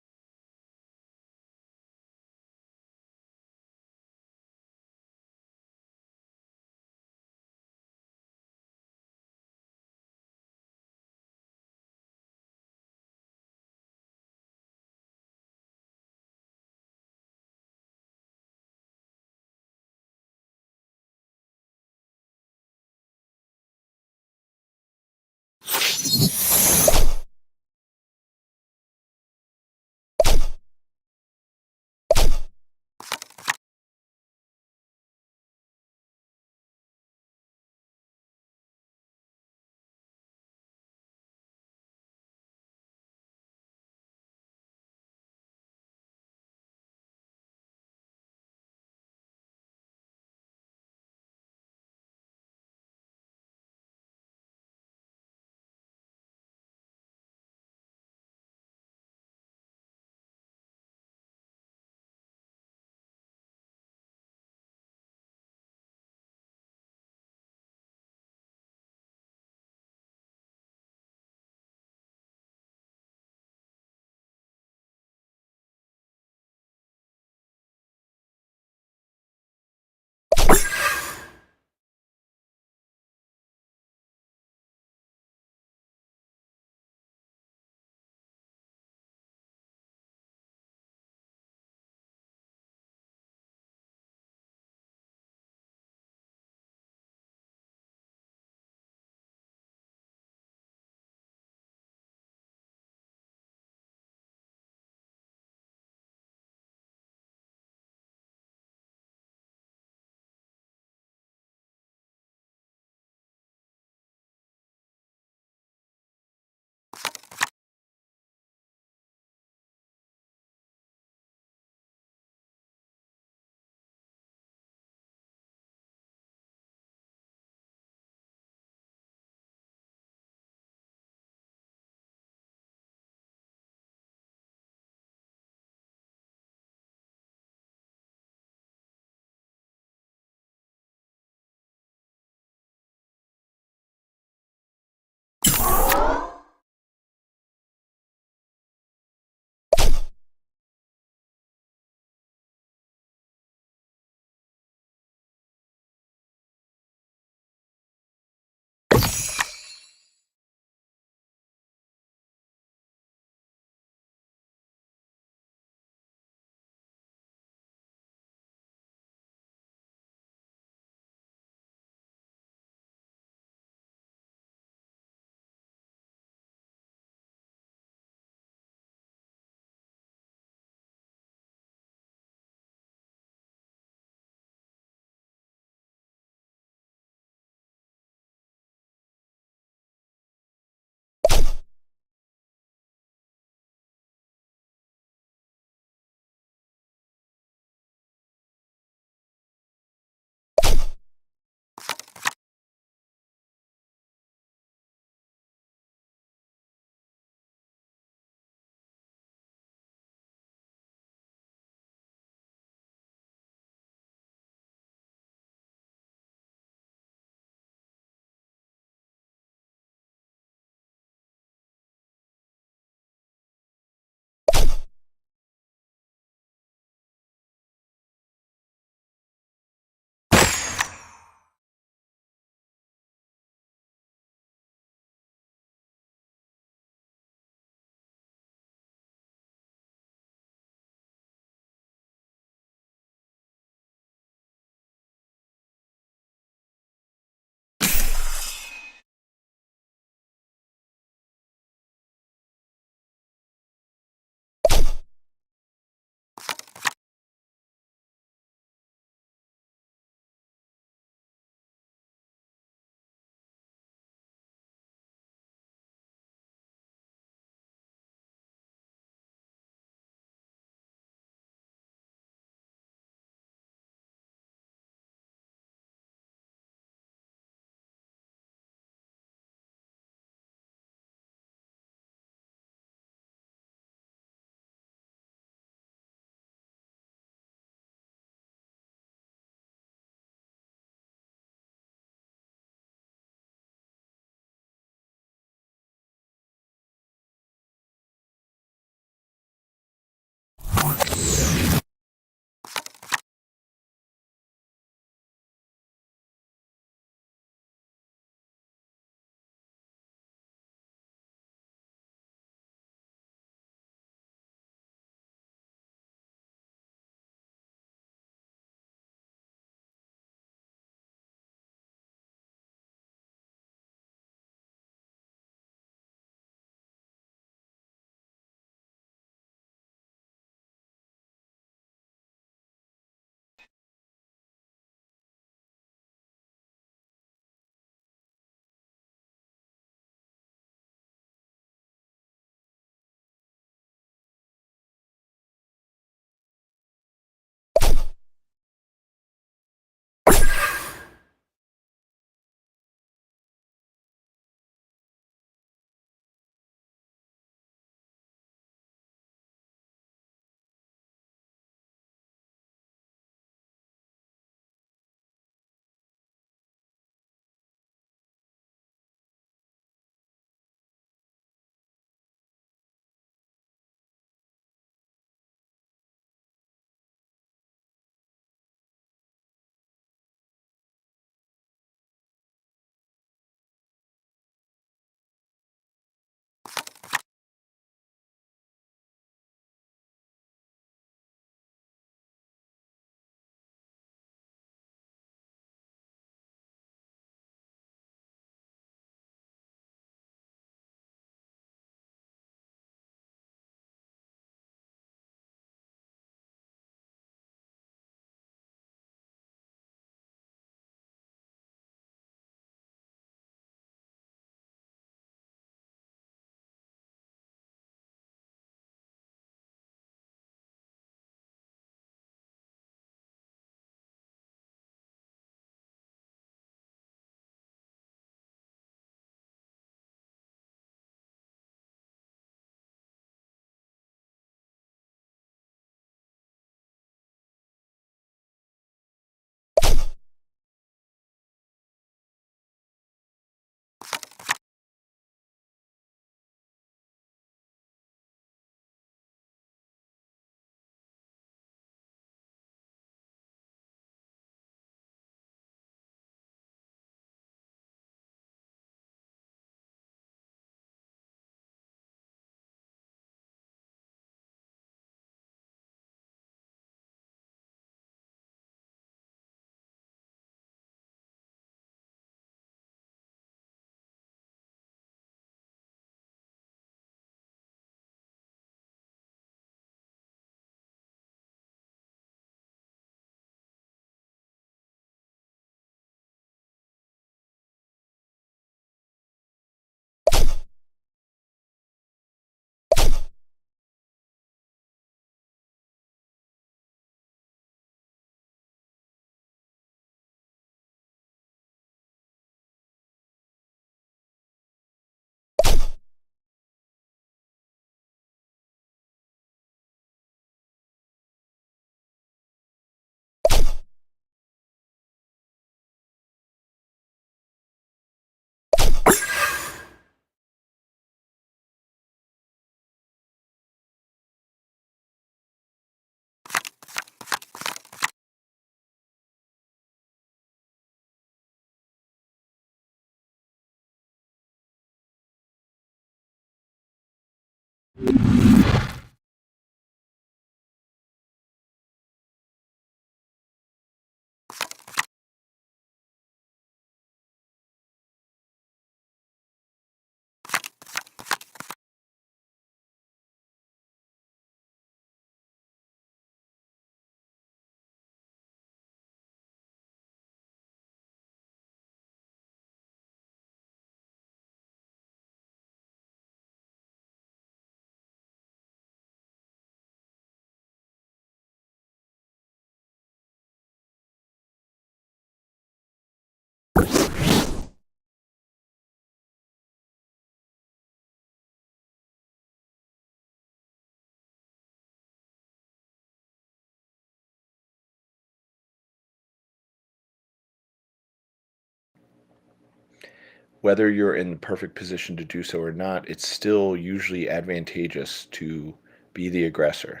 Whether you're in the perfect position to do so or not, it's still usually advantageous to be the aggressor.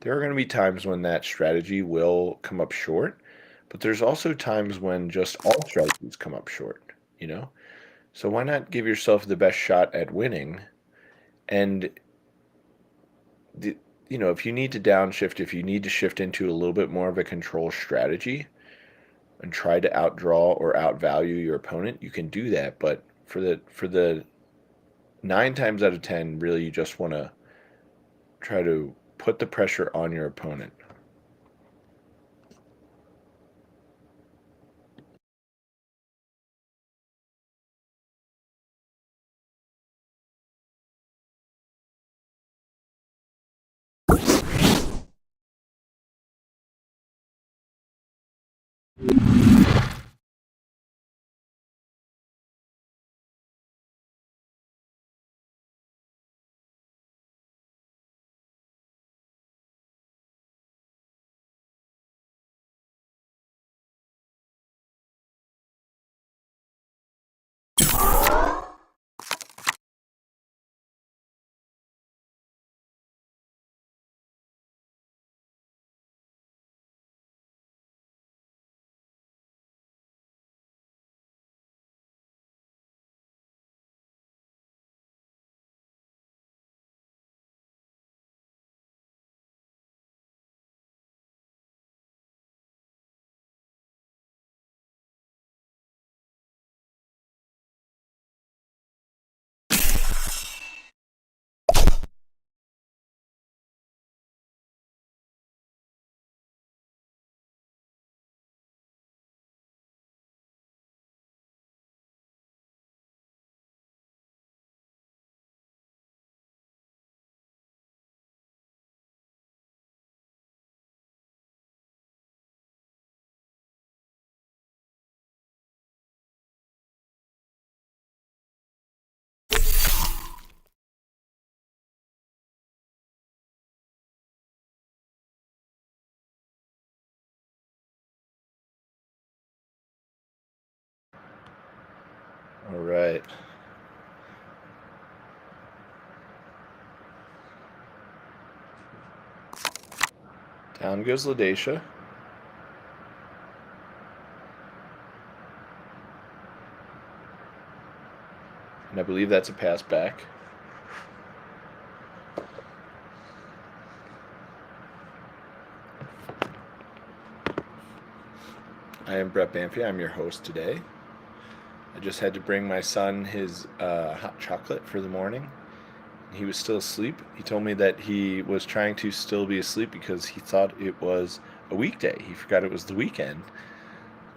There are going to be times when that strategy will come up short, but there's also times when just all strategies come up short, you know? So why not give yourself the best shot at winning? And the, if you need to downshift, if you need to shift into a little bit more of a control strategy and try to outdraw or outvalue your opponent, you can do that. But for the 9 times out of 10, really, you just want to try to put the pressure on your opponent. All right. Down goes Ladacia. And I believe that's a pass back. I am Brett Banfi. I'm your host today. I just had to bring my son his hot chocolate for the morning. He was still asleep. He told me that he was trying to still be asleep because he thought it was a weekday. He forgot it was the weekend.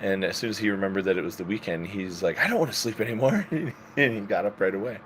And as soon as he remembered that it was the weekend, he's like, I don't want to sleep anymore. And he got up right away.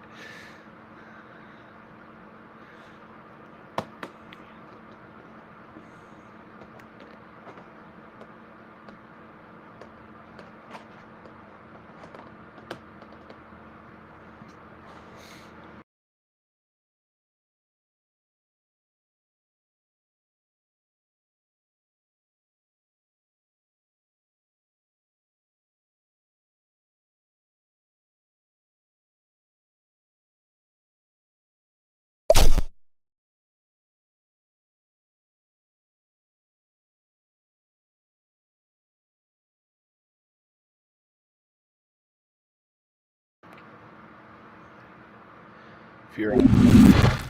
Fear on,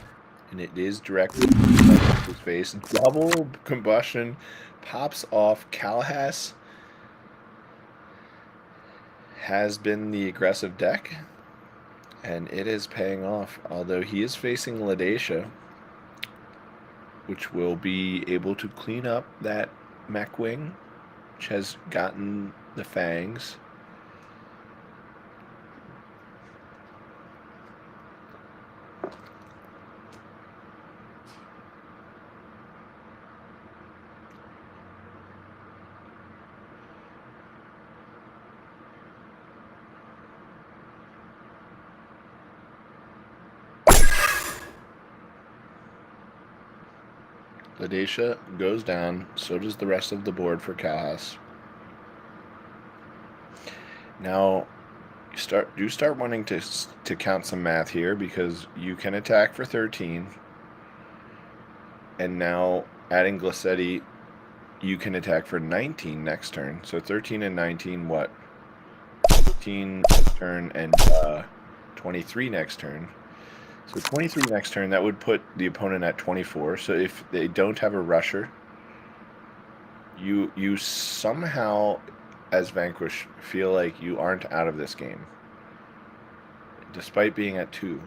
and it is directly in his face. Double combustion pops off. Calhas has been the aggressive deck, and it is paying off. Although he is facing Ladacia, which will be able to clean up that mech wing, which has gotten the fangs. Ladacia goes down, so does the rest of the board for Calhas. Now, you start wanting to count some math here, because you can attack for 13, and now adding Glacetti, you can attack for 19 next turn. So 13 and 19, what? 15 turn and 23 next turn. So 23 next turn, that would put the opponent at 24. So if they don't have a rusher, you somehow, as Vanquish, feel like you aren't out of this game, despite being at 2.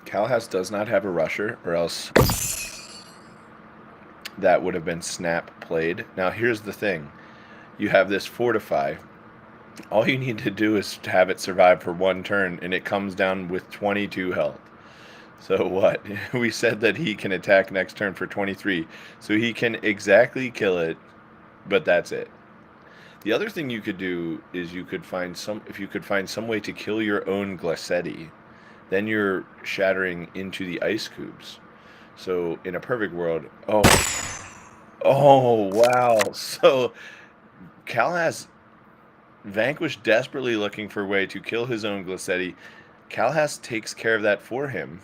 Calhas does not have a rusher, or else that would have been snap played. Now here's the thing. You have this Fortify. All you need to do is to have it survive for 1 turn, and it comes down with 22 health. So what? We said that he can attack next turn for 23. So he can exactly kill it, but that's it. The other thing you could do is if you could find some way to kill your own Glacetti, then you're shattering into the ice cubes. So in a perfect world, oh wow. So Calhas, Vanquish desperately looking for a way to kill his own Glacetti. Calhas takes care of that for him.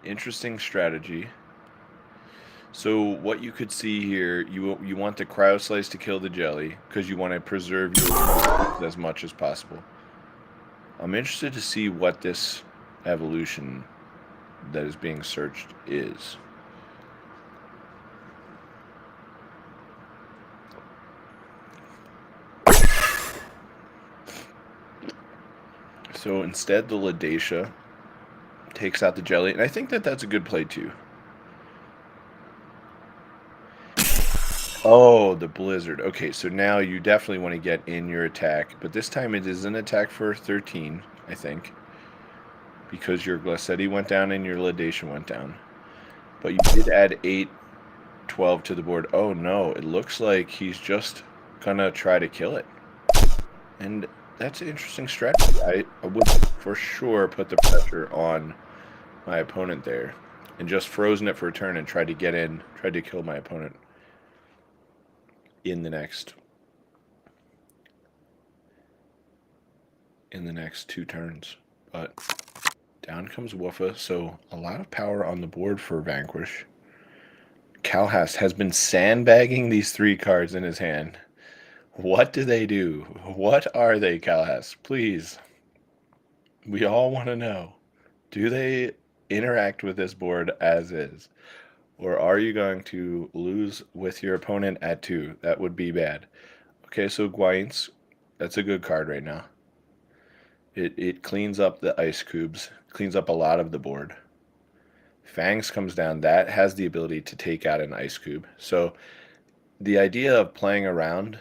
Interesting strategy. So what you could see here, you want the Cryo Slice to kill the jelly, because you want to preserve your as much as possible. I'm interested to see what this evolution that is being searched is. So instead, the Ladacia takes out the jelly, and I think that that's a good play too. Oh, the Blizzard. Okay, so now you definitely want to get in your attack, but this time it is an attack for 13, I think, because your Glacetti went down and your Ladacia went down. But you did add 8, 12 to the board. Oh no, it looks like he's just gonna try to kill it. And that's an interesting strategy. I would for sure put the pressure on my opponent there and just frozen it for a turn and tried to get in, tried to kill my opponent in the next 2 turns. But down comes Woofa, so a lot of power on the board for Vanquish. Calhas has been sandbagging these 3 cards in his hand. What do they do? What are they, Calhas? Please. We all want to know. Do they interact with this board as is? Or are you going to lose with your opponent at 2? That would be bad. Okay, so Guainz, that's a good card right now. It cleans up the ice cubes, cleans up a lot of the board. Fangs comes down. That has the ability to take out an ice cube. So the idea of playing around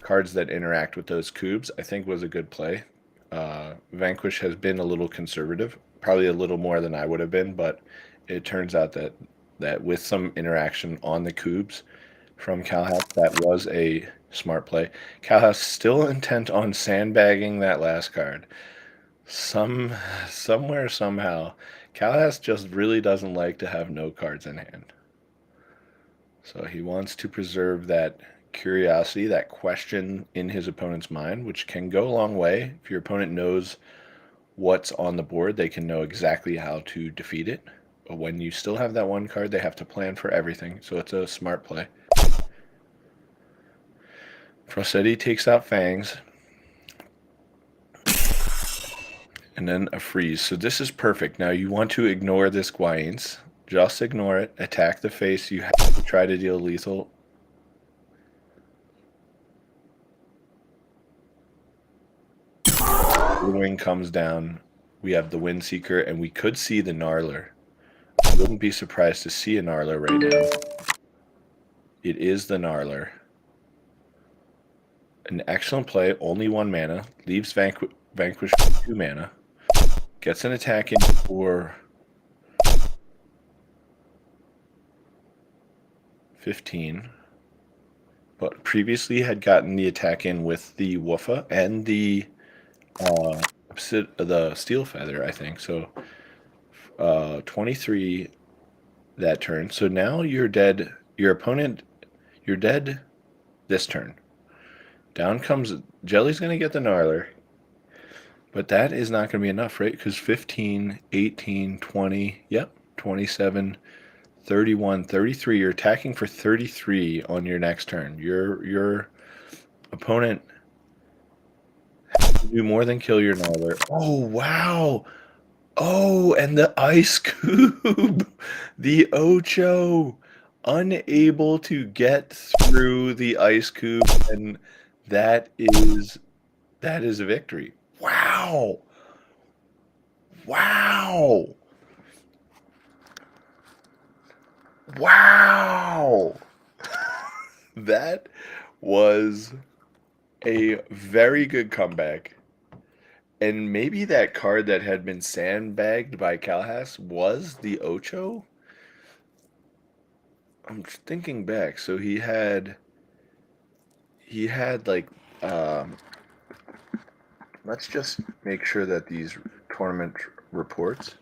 cards that interact with those cubes, I think, was a good play. Vanquish has been a little conservative, probably a little more than I would have been, but it turns out that with some interaction on the cubes from Calhas, that was a smart play. Calhas still intent on sandbagging that last card. Somewhere, somehow, Calhas just really doesn't like to have no cards in hand. So he wants to preserve that curiosity, that question in his opponent's mind, which can go a long way. If your opponent knows what's on the board, they can know exactly how to defeat it. But when you still have that one card, they have to plan for everything. So it's a smart play. Frossetti takes out Fangs. And then a freeze. So this is perfect. Now you want to ignore this Guayens. Just ignore it. Attack the face. You have to try to deal lethal. The wing comes down. We have the Windseeker, and we could see the Gnarler. I wouldn't be surprised to see a Gnarler right now. It is the Gnarler. An excellent play. Only 1 mana. Leaves Vanquish with 2 mana. Gets an attack in for 15. But previously had gotten the attack in with the Woofa and the Steel Feather, I think. So 23 that turn. So now you're dead. Your opponent, you're dead this turn. Down comes Jelly's going to get the Gnarler. But that is not going to be enough, right? Because 15, 18, 20, yep, 27, 31, 33. You're attacking for 33 on your next turn. Your opponent has to do more than kill your Gnarler. Oh, wow. Oh, and the Ice Cube. The Ocho. Unable to get through the Ice Cube. And that is a victory. Wow. Wow. Wow. That was a very good comeback. And maybe that card that had been sandbagged by Calhas was the Ocho. I'm thinking back. So he had like let's just make sure that these tournament reports.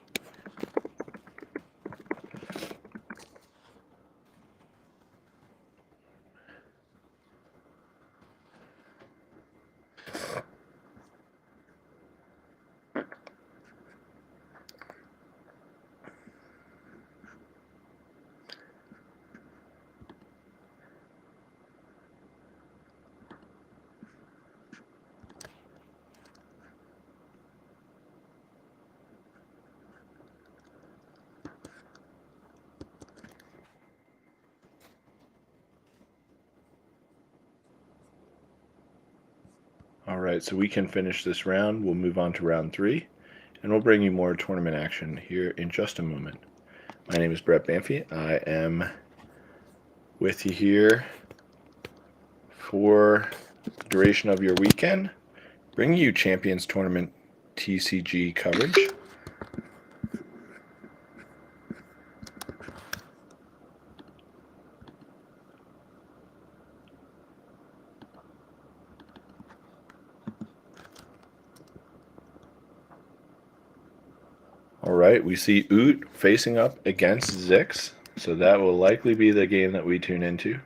All right, so we can finish this round. We'll move on to round 3, and we'll bring you more tournament action here in just a moment. My name is Brett Banffy. I am with you here for the duration of your weekend, bringing you Champions Tournament TCG coverage. All right, we see Oot facing up against Zix, so that will likely be the game that we tune into.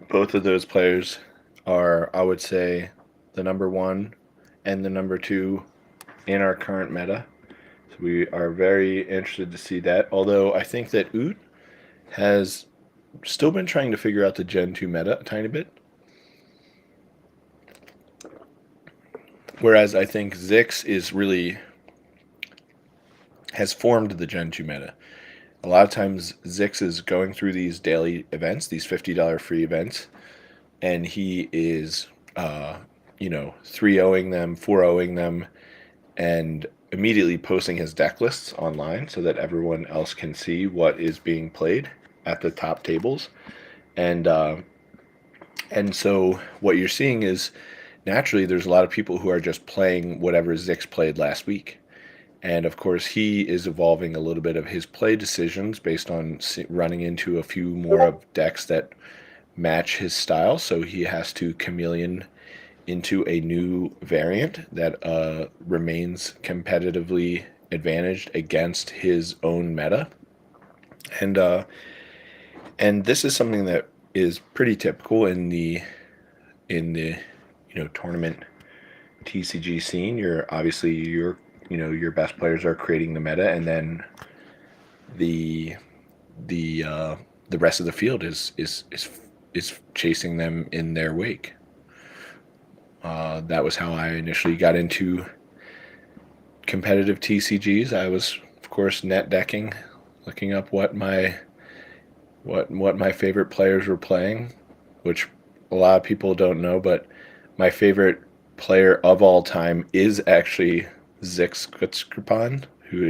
Both of those players are, I would say, the number 1 and the number 2 in our current meta. So we are very interested to see that, although I think that Oot has still been trying to figure out the Gen 2 meta a tiny bit. Whereas I think Zix has formed the Gen 2 meta. A lot of times Zix is going through these daily events, these $50 free events, and he is 3-0ing them, 4-0ing them, and immediately posting his deck lists online so that everyone else can see what is being played at the top tables. And so what you're seeing is naturally there's a lot of people who are just playing whatever Zix played last week. And of course, he is evolving a little bit of his play decisions based on running into a few more of decks that match his style. So he has to chameleon into a new variant that remains competitively advantaged against his own meta. And this is something that is pretty typical in the tournament TCG scene. Your best players are creating the meta, and then the rest of the field is is chasing them in their wake. That was how I initially got into competitive TCGs. I was, of course, net decking, looking up what my favorite players were playing, which a lot of people don't know, but my favorite player of all time is actually Zix, who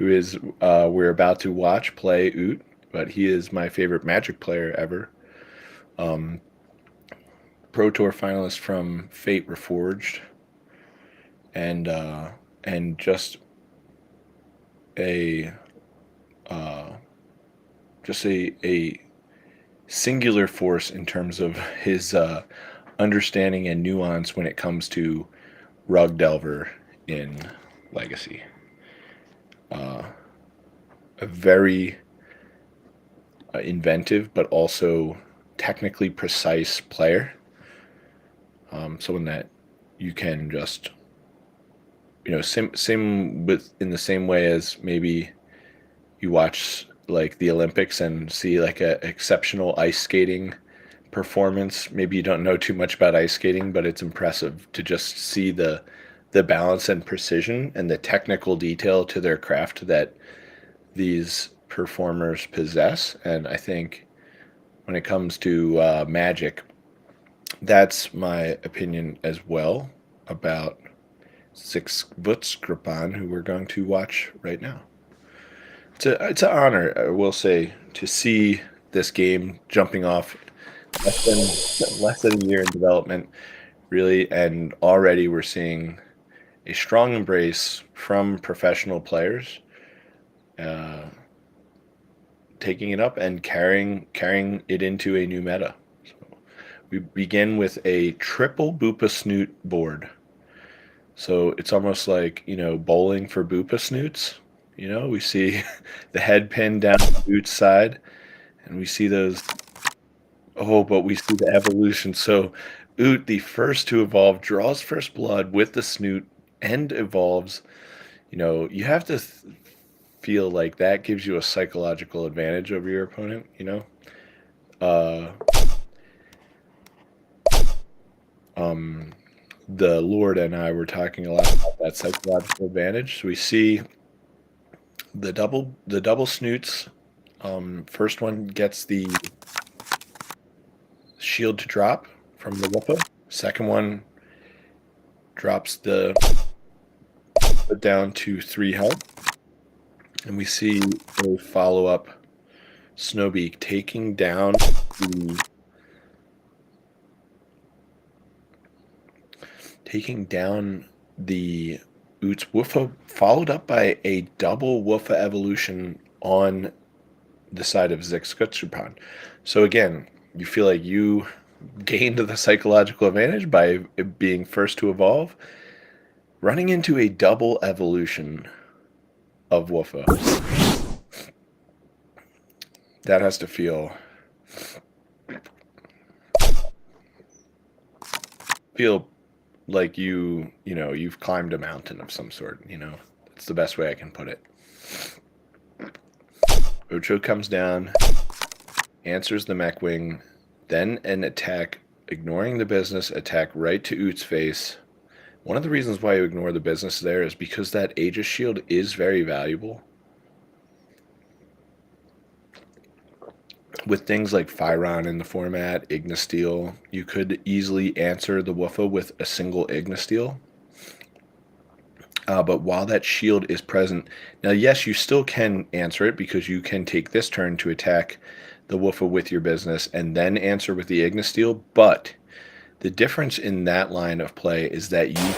is we're about to watch play Oot, but he is my favorite Magic player ever. Pro Tour finalist from Fate Reforged, and just a singular force in terms of his understanding and nuance when it comes to Rug Delver in Legacy. A very inventive but also technically precise player. Someone that you can just, same with, in the same way as maybe you watch like the Olympics and see like a exceptional ice skating performance. Maybe you don't know too much about ice skating, but it's impressive to just see the balance and precision and the technical detail to their craft that these performers possess. And I think when it comes to Magic, that's my opinion as well about Zix, who we're going to watch right now. It's an honor, I will say, to see this game jumping off less than a year in development, really, and already we're seeing a strong embrace from professional players, taking it up and carrying it into a new meta. So we begin with a triple Boopa Snoot board. So it's almost like, bowling for Boopa Snoots. We see the head pinned down the boot side, and we see those. Oh, but we see the evolution. So Oot, the first to evolve, draws first blood with the Snoot and evolves. You have to feel like that gives you a psychological advantage over your opponent. The Lord and I were talking a lot about that psychological advantage. So we see the double snoots. First one gets the shield to drop from the Woofa. Second one drops the down to 3 health. And we see a follow-up Snowbeak taking down the Oot's Woofa, followed up by a double Woofa evolution on the side of Zix. So again, you feel like you gained the psychological advantage by being first to evolve, running into a double evolution of Woofa. That has to feel like you've climbed a mountain of some sort. That's the best way I can put it. Ocho comes down, answers the mech wing, then an attack, ignoring the business, attack right to Oot's face. One of the reasons why you ignore the business there is because that Aegis shield is very valuable. With things like Fyron in the format, Ignisteel, you could easily answer the Woofa with a single Ignisteel. But while that shield is present, now yes, you still can answer it because you can take this turn to attack the Woofa with your business and then answer with the Ignisteel. But the difference in that line of play is that you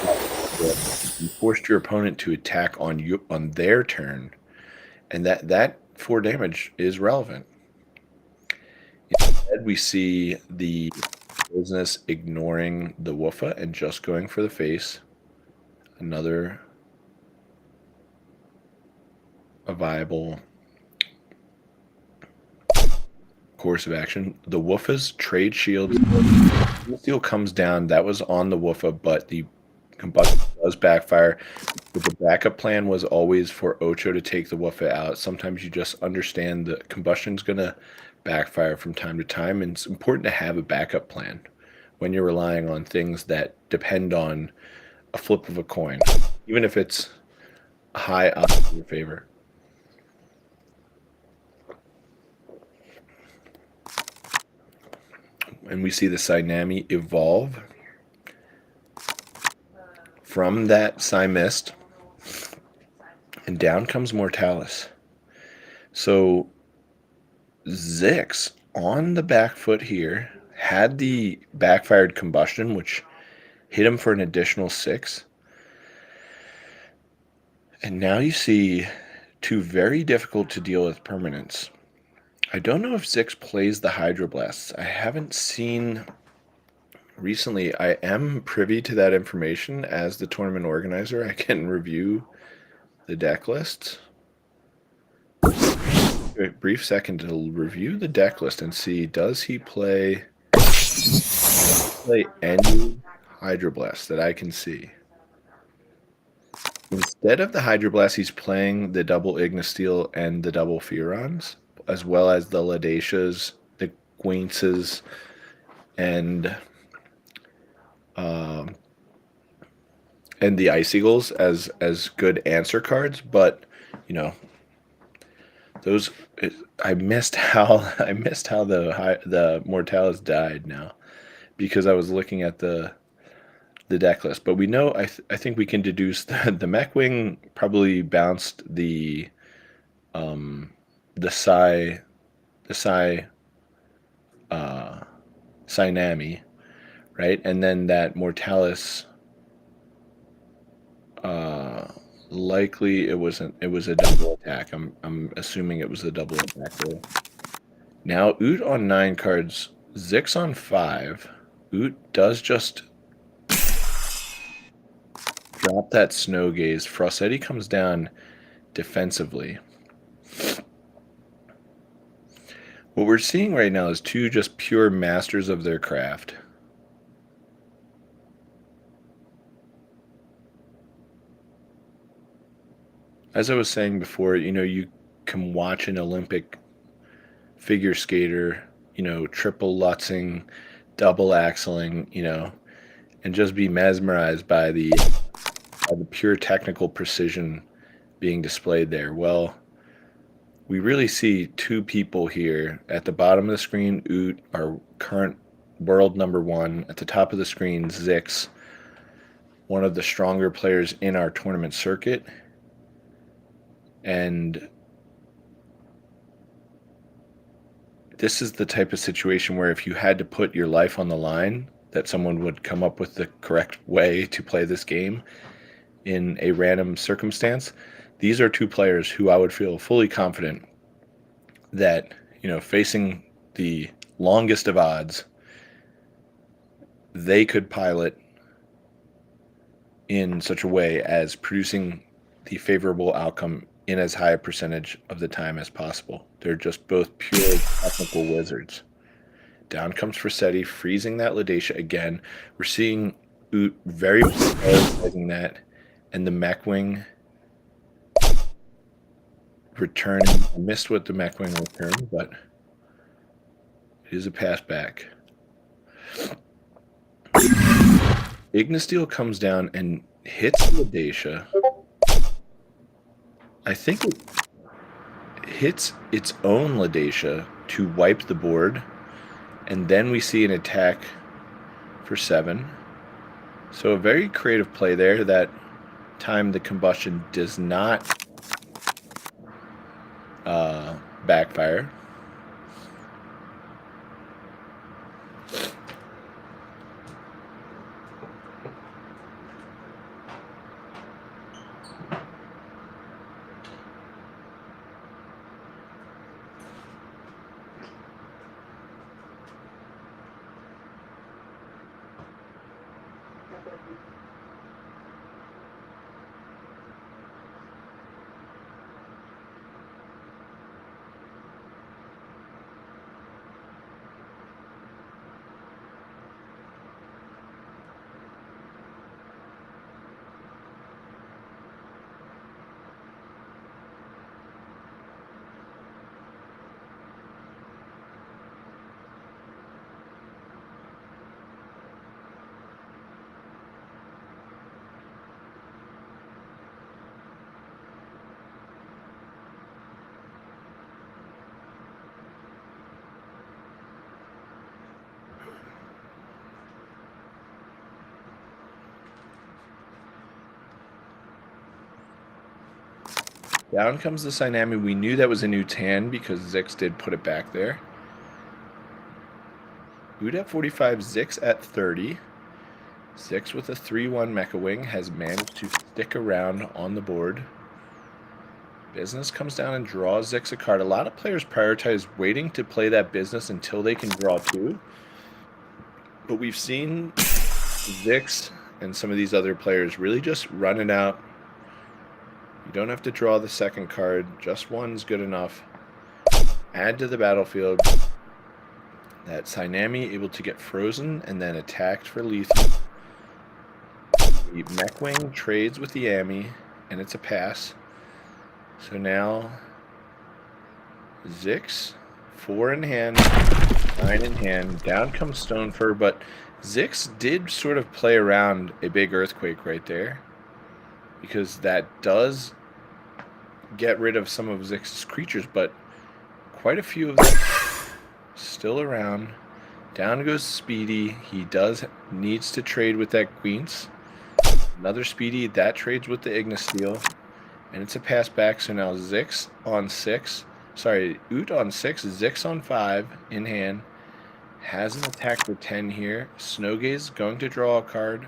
forced your opponent to attack on their turn, and that 4 damage is relevant. Instead, we see the business ignoring the Woofa and just going for the face. Another viable course of action. The Woofa's trade shield steel comes down. That was on the Woofa, but the combustion does backfire. But the backup plan was always for Ocho to take the Woofa out. Sometimes you just understand the combustion's going to backfire from time to time, and it's important to have a backup plan when you're relying on things that depend on a flip of a coin, even if it's a high odds in your favor. And we see the Synami evolve from that Mist, and down comes Mortalis. So Zix on the back foot here had the backfired combustion, which hit him for an additional 6. And now you see 2 very difficult to deal with permanents. I don't know if Zix plays the Hydroblasts. I haven't seen recently. I am privy to that information as the tournament organizer. I can review the deck lists. A brief second to review the deck list and see, does he play any Hydroblast that I can see? Instead of the Hydroblast, he's playing the double Ignisteel and the double Fearons, as well as the Ladatias, the Gwynces, and the Ice-Eagles as good answer cards. But those, I missed how the Mortalis died now, because I was looking at the deck list. But we know, I think we can deduce that the Mechwing probably bounced the Synami, right? And then that Mortalis, likely it was a double attack. I'm assuming it was a double attack roll. Now Oot on 9 cards, Zix on 5. Oot does just drop that Snow Gaze. Frossetti comes down defensively. What we're seeing right now is 2 just pure masters of their craft. As I was saying before, you can watch an Olympic figure skater, triple lutzing, double axling, and just be mesmerized by the pure technical precision being displayed there. Well, we really see 2 people here. At the bottom of the screen, Oot, our current world number 1. At the top of the screen, Zix, one of the stronger players in our tournament circuit. And this is the type of situation where if you had to put your life on the line, that someone would come up with the correct way to play this game in a random circumstance. These are 2 players who I would feel fully confident that, facing the longest of odds, they could pilot in such a way as producing the favorable outcome in as high a percentage of the time as possible. They're just both pure technical wizards. Down comes Frossetti, freezing that Ladacia again. We're seeing Oot very prioritizing that, and the Mechwing returning. I missed what the Mechwing returned, but it is a pass back. Ignisteel comes down and hits Ladacia. I think it hits its own Ladacia to wipe the board, and then we see an attack for 7. So a very creative play there. That time the combustion does not backfire. Down comes the Synami. We knew that was a new tan because Zix did put it back there. Oot at 45, Zix at 30. Zix with a 3-1 Mecha Wing has managed to stick around on the board. Business comes down and draws Zix a card. A lot of players prioritize waiting to play that business until they can draw 2. But we've seen Zix and some of these other players really just run it out. You don't have to draw the second card. Just one's good enough. Add to the battlefield. That Synami able to get frozen and then attacked for lethal. The Mechwing trades with the Ami, and it's a pass. So now Zix, 4 in hand, 9 in hand. Down comes Stonefur, but Zix did sort of play around a big Earthquake right there, because that does get rid of some of Zix's creatures, but quite a few of them still around. Down goes Speedy. He needs to trade with that Queens. Another Speedy, that trades with the Ignisteel. And it's a pass back, so now Zix on 6. Sorry, Oot on 6, Zix on 5 in hand. Has an attack for 10 here. Snowgaze going to draw a card.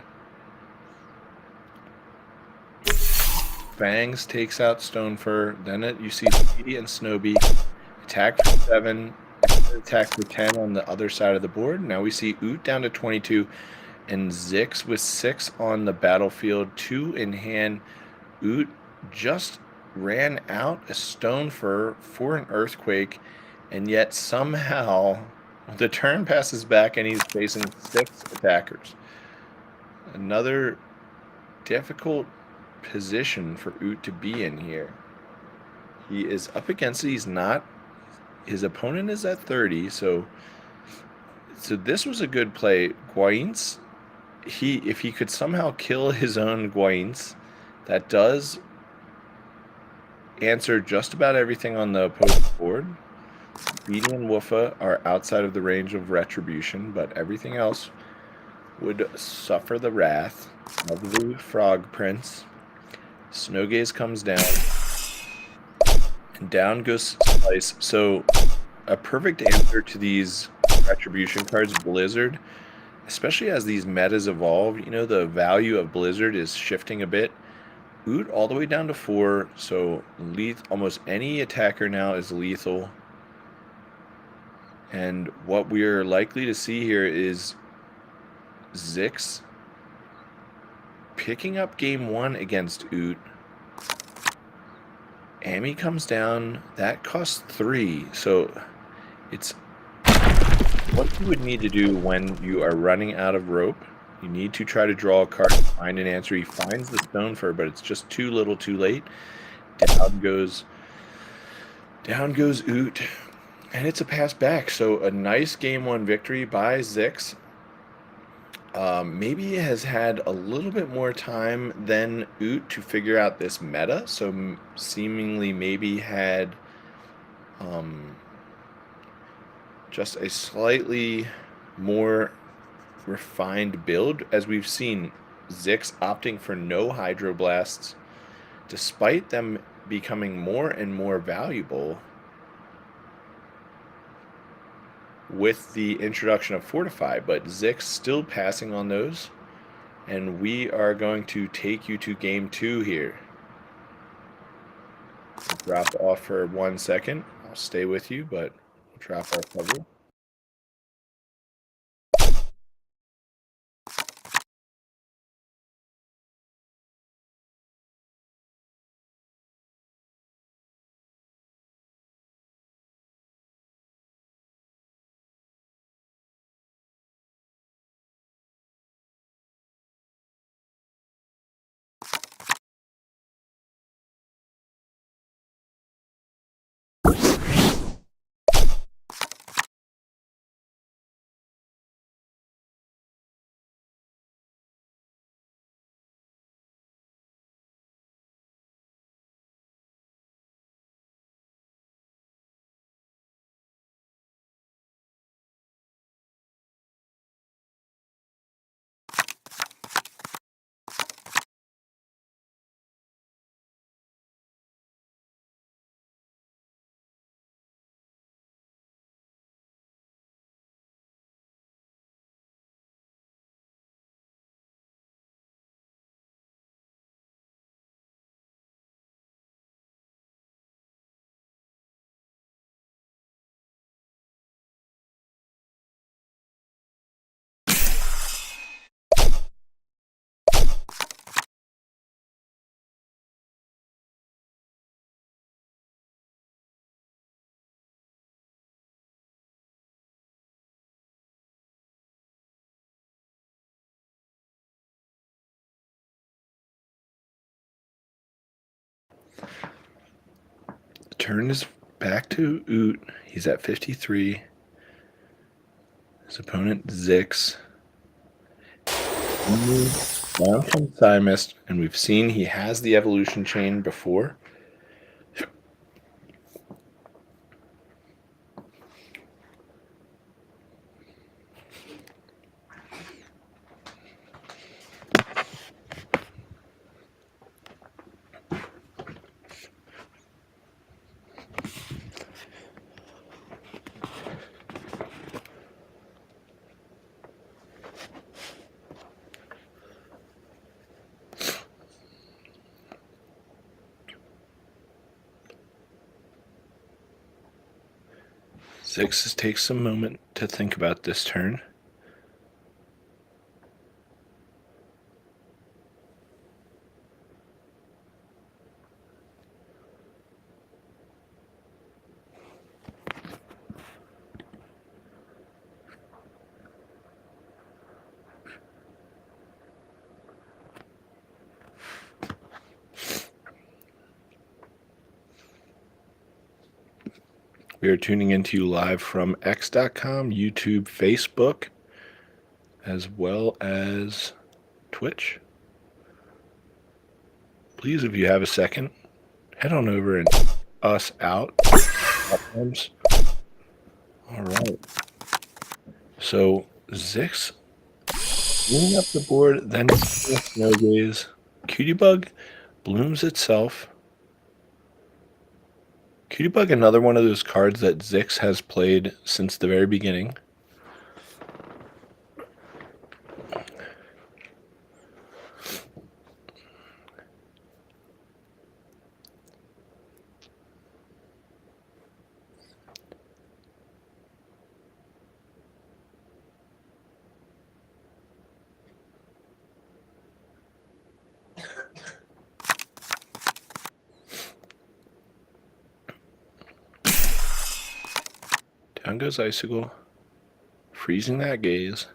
Fangs takes out Stonefur. Then you see Speedy and Snowbeak. Attack for 7. Attack for 10 on the other side of the board. Now we see Oot down to 22. And Zix with 6 on the battlefield. 2 in hand. Oot just ran out a Stonefur for an Earthquake. And yet somehow the turn passes back and he's facing 6 attackers. Another difficult position for Oot to be in here. He is up against it. He's not. His opponent is at 30, so this was a good play. Guainz, if he could somehow kill his own Guainz, that does answer just about everything on the opposing board. Beatty and Woofa are outside of the range of Retribution, but everything else would suffer the wrath of the Frog Prince. Snowgaze comes down, and down goes Slice. So a perfect answer to these Retribution cards, Blizzard, especially as these metas evolve. You know, the value of Blizzard is shifting a bit. Oot all the way down to 4, so almost any attacker now is lethal. And what we're likely to see here is Zix picking up game 1 against Oot. Ami comes down. That costs 3. So it's what you would need to do when you are running out of rope. You need to try to draw a card, find an answer. He finds the Stonefur, but it's just too little too late. Down goes Oot. And it's a pass back. So a nice game 1 victory by Zix. Maybe has had a little bit more time than Oot to figure out this meta, so seemingly maybe had just a slightly more refined build, as we've seen Zix opting for no Hydroblasts, despite them becoming more and more valuable with the introduction of Fortify, but Zix still passing on those. And we are going to take you to game 2 here. Drop off for 1 second. I'll stay with you, but drop our cover. turn is back to Oot. He's at 53. His opponent, Zix. Down comes Thymist, and we've seen he has the evolution chain before. Zix takes some moment to think about this turn. We are tuning into you live from x.com, YouTube, Facebook, as well as Twitch. Please, if you have a second, head on over and us out. All right. So Zix cleaning up the board, then Snow Gaze. Cutie Bug blooms itself. Cutie Bug, another one of those cards that Zix has played since the very beginning. Down goes Icicle, freezing that gaze.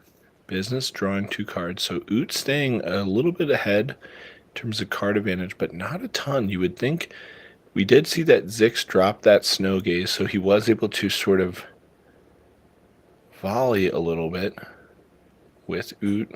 Business drawing 2 cards. So Oot staying a little bit ahead in terms of card advantage, but not a ton. You would think we did see that Zix drop that Snow Gaze, so he was able to sort of volley a little bit with Oot.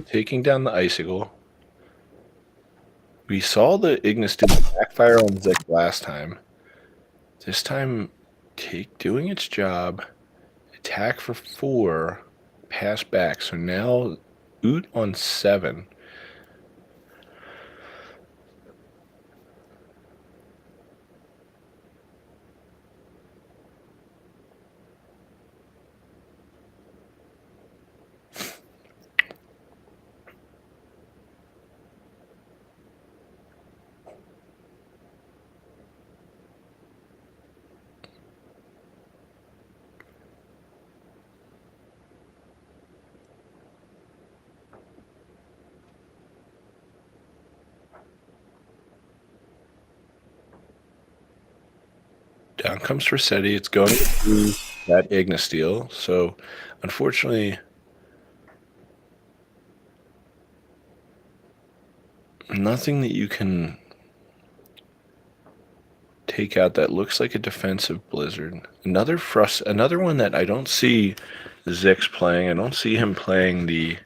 Taking down the Icicle. We saw the Ignis do backfire on Zix last time. This time, doing its job. Attack for 4, pass back. So now Oot on 7. Down comes Rossetti. It's going through that Ignis Steel. So, unfortunately, nothing that you can take out that looks like a defensive Blizzard. Another one that I don't see Zix playing. I don't see him playing the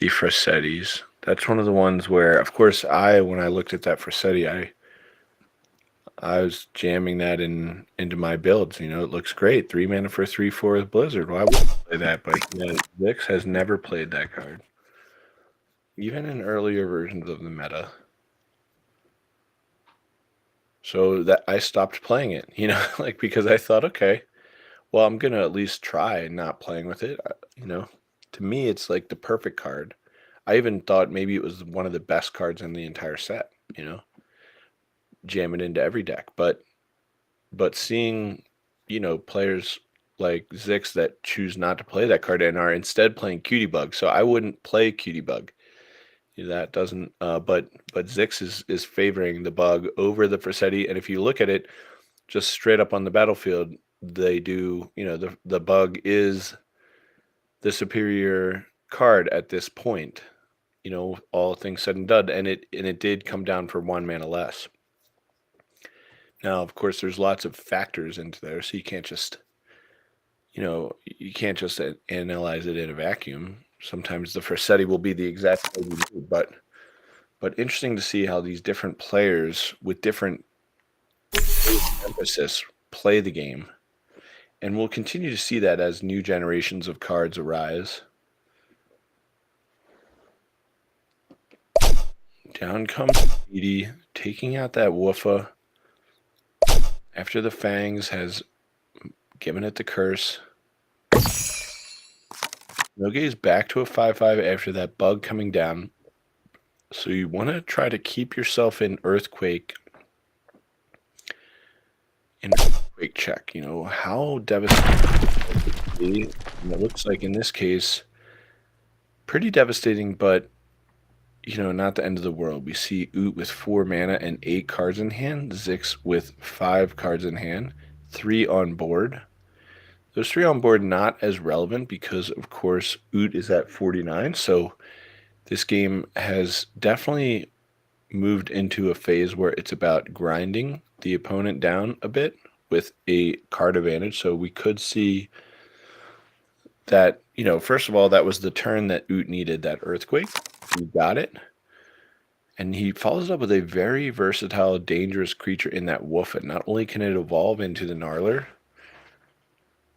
Frossettis. That's one of the ones where, of course, when I looked at that Frossetti, I was jamming that into my builds. You know, it looks great. 3 mana for 3/4 with Blizzard. Why wouldn't I play that? But Zix has never played that card. Even in earlier versions of the meta. So that I stopped playing it, you know, like because I thought, okay, well, I'm gonna at least try not playing with it. You know, to me, it's like the perfect card. I even thought maybe it was one of the best cards in the entire set. You know, jam it into every deck. But seeing, you know, players like Zix that choose not to play that card and are instead playing Cutie Bug. So I wouldn't play Cutie Bug That doesn't, but Zix is favoring the bug over the Frasetti, and if you look at it just straight up on the battlefield, they do, the bug is the superior card at this point, all things said and done, and it did come down for 1 mana less. Now, of course, there's lots of factors into there, so you can't just analyze it in a vacuum. Sometimes the Frasetti will be the exact card you need, but interesting to see how these different players with different emphasis play the game. And we'll continue to see that as new generations of cards arise. Down comes Edie, taking out that Woofa after the Fangs has given it the curse. Noge is back to a 5/5 after that bug coming down. So you want to try to keep yourself in Earthquake check. How devastating it could be. And it looks like in this case, pretty devastating, but not the end of the world. We see Oot with 4 mana and 8 cards in hand, Zix with 5 cards in hand, 3 on board. Those 3 on board not as relevant because, of course, Oot is at 49, so this game has definitely moved into a phase where it's about grinding the opponent down a bit with a card advantage. So we could see that, first of all, that was the turn that Oot needed, that Earthquake. He got it. And he follows up with a very versatile, dangerous creature in that Woofa. Not only can it evolve into the Gnarler,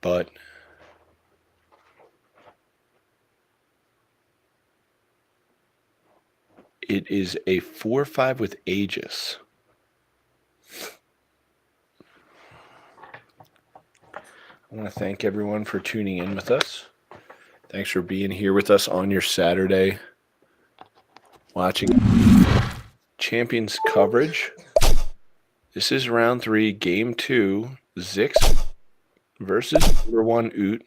but it is a 4/5 with Aegis. I want to thank everyone for tuning in with us. Thanks for being here with us on your Saturday, watching Champions coverage. This is round 3, game 2, Zix versus number 1 Oot.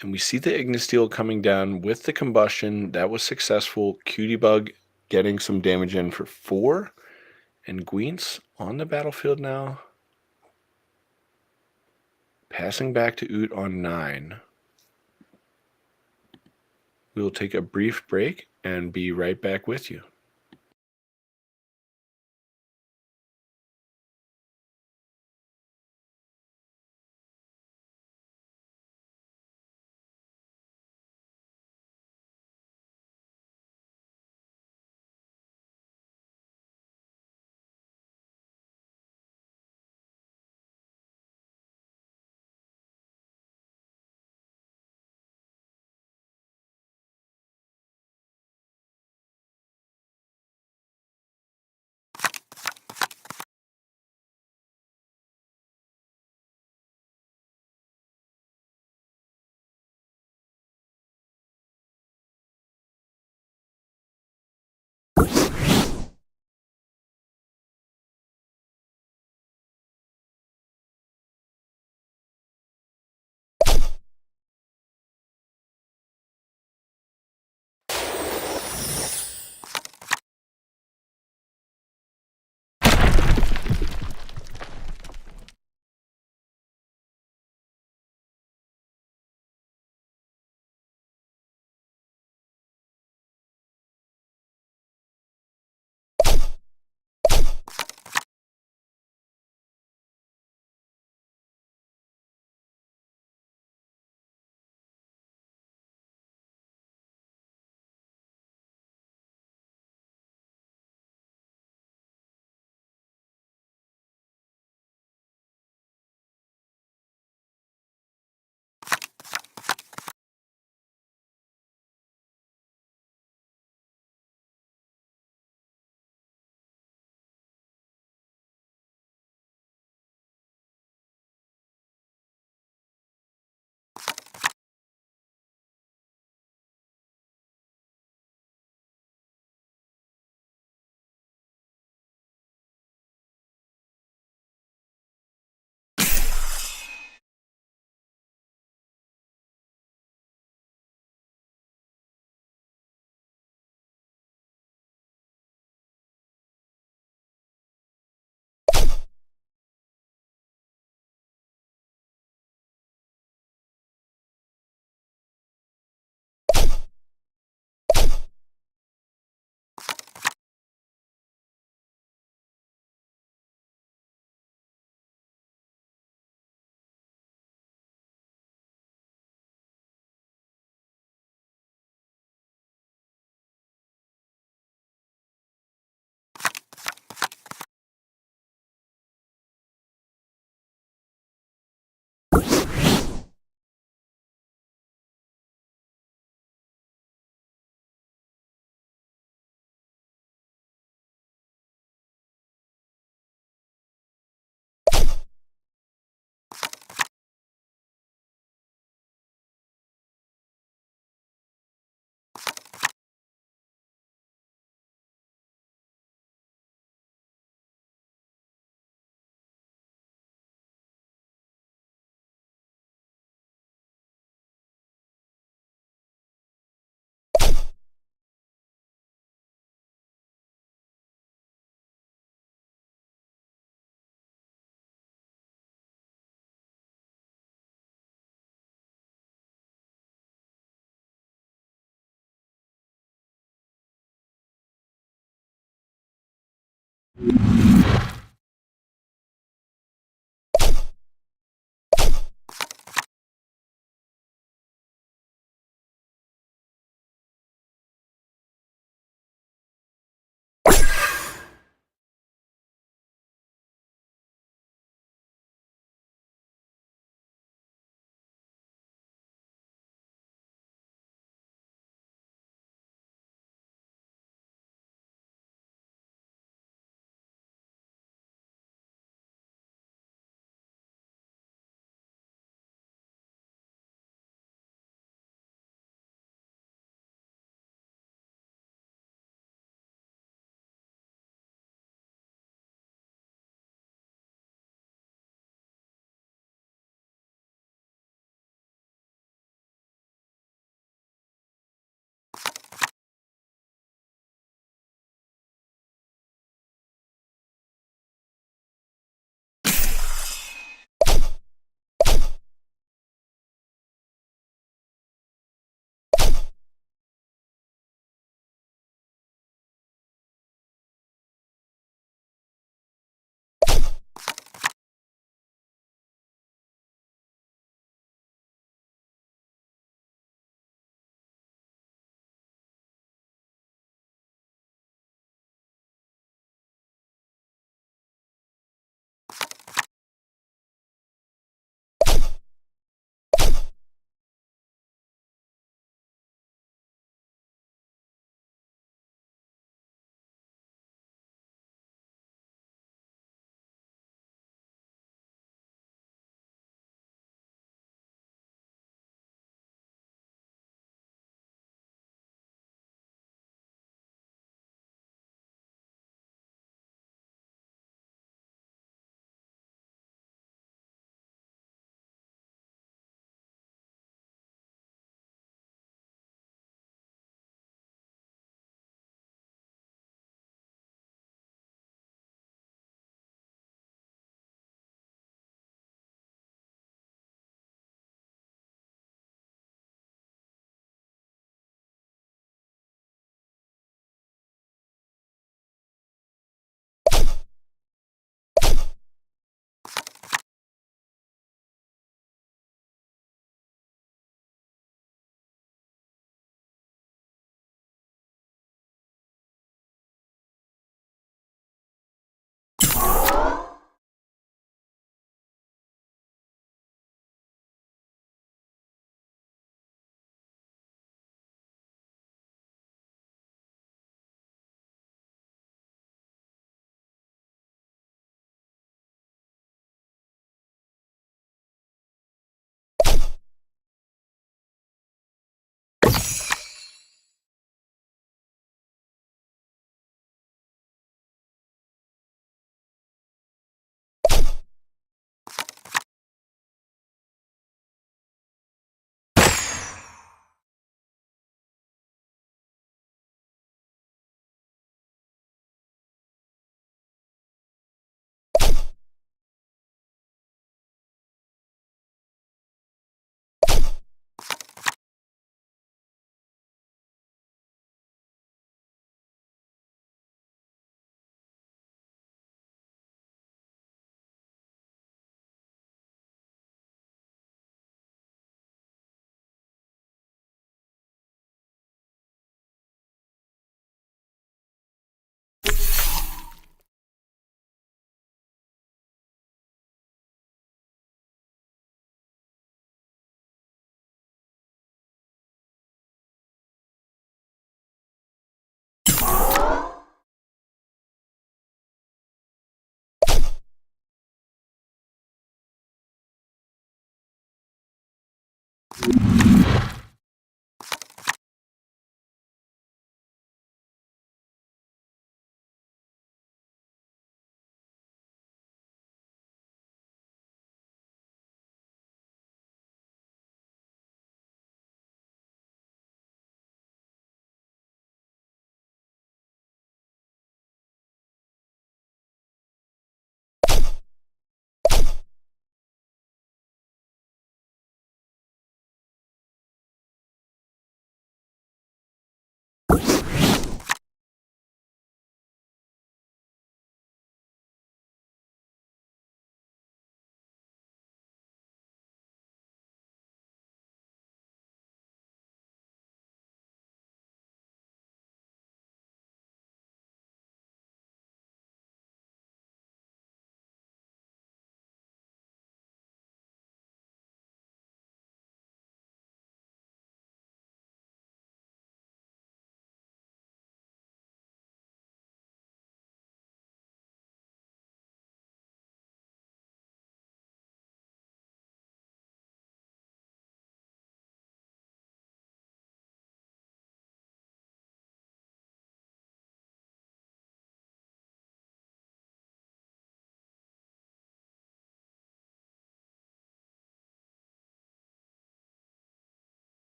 And we see the Ignisteel coming down with the combustion. That was successful. Cutie Bug getting some damage in for 4. And Gwent's on the battlefield now. Passing back to Oot on 9. We will take a brief break and be right back with you.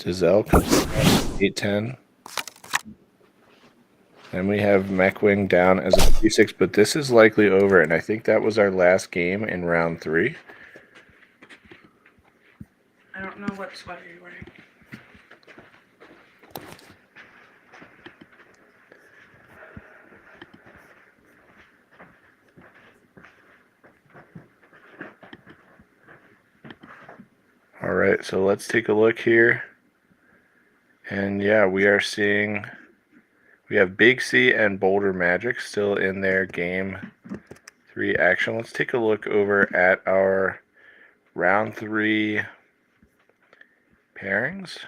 Giselle comes 8-10. And we have Mechwing down as a 3-6, but this is likely over, and I think that was our last game in round 3. I don't know what sweater you're wearing. All right, so let's take a look here. And yeah, we are seeing we have Big C and Boulder Magic still in their game 3 action. Let's take a look over at our round 3 pairings.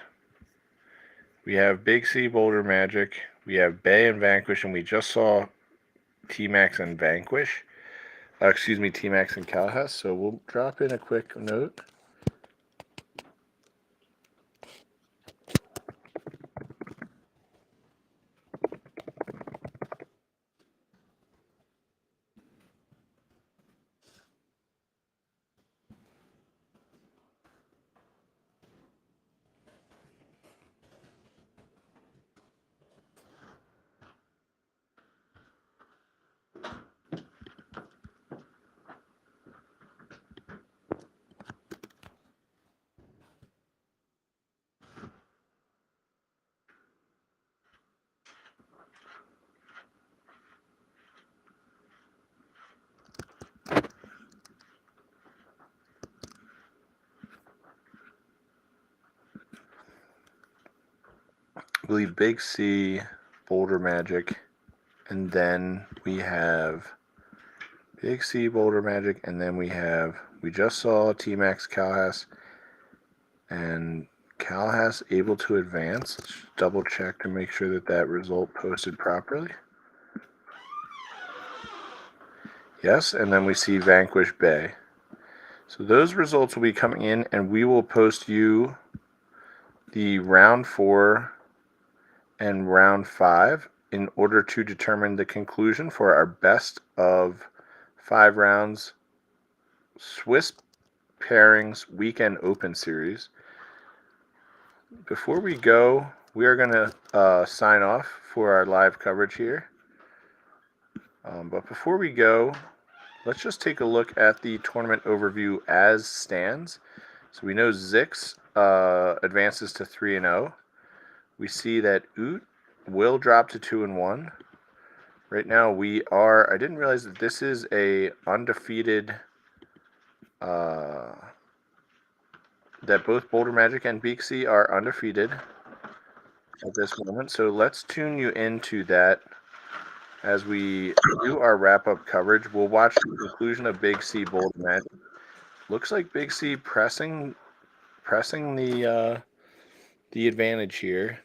We have Big C, Boulder Magic. We have Bay and Vanquish, and we just saw T-Max and Vanquish. T-Max and Calhas. So we'll drop in a quick note. I believe Big C, Boulder Magic, and then we have Big C, Boulder Magic, and then we just saw T-Max Calhas, and Calhas able to advance. Let's double check to make sure that result posted properly. Yes, and then we see Vanquish Bay. So those results will be coming in, and we will post you the round 4 and round 5 in order to determine the conclusion for our best of 5 rounds Swiss Pairings Weekend Open Series. Before we go, we are going to sign off for our live coverage here. But before we go, let's just take a look at the tournament overview as stands. So we know Zix advances to 3-0. We see that Oot will drop to 2-1. Right now I didn't realize that this is a undefeated, that both Boulder Magic and Beak Sea are undefeated at this moment. So let's tune you into that as we do our wrap-up coverage. We'll watch the conclusion of Big C Boulder Magic. Looks like Big C pressing the advantage here.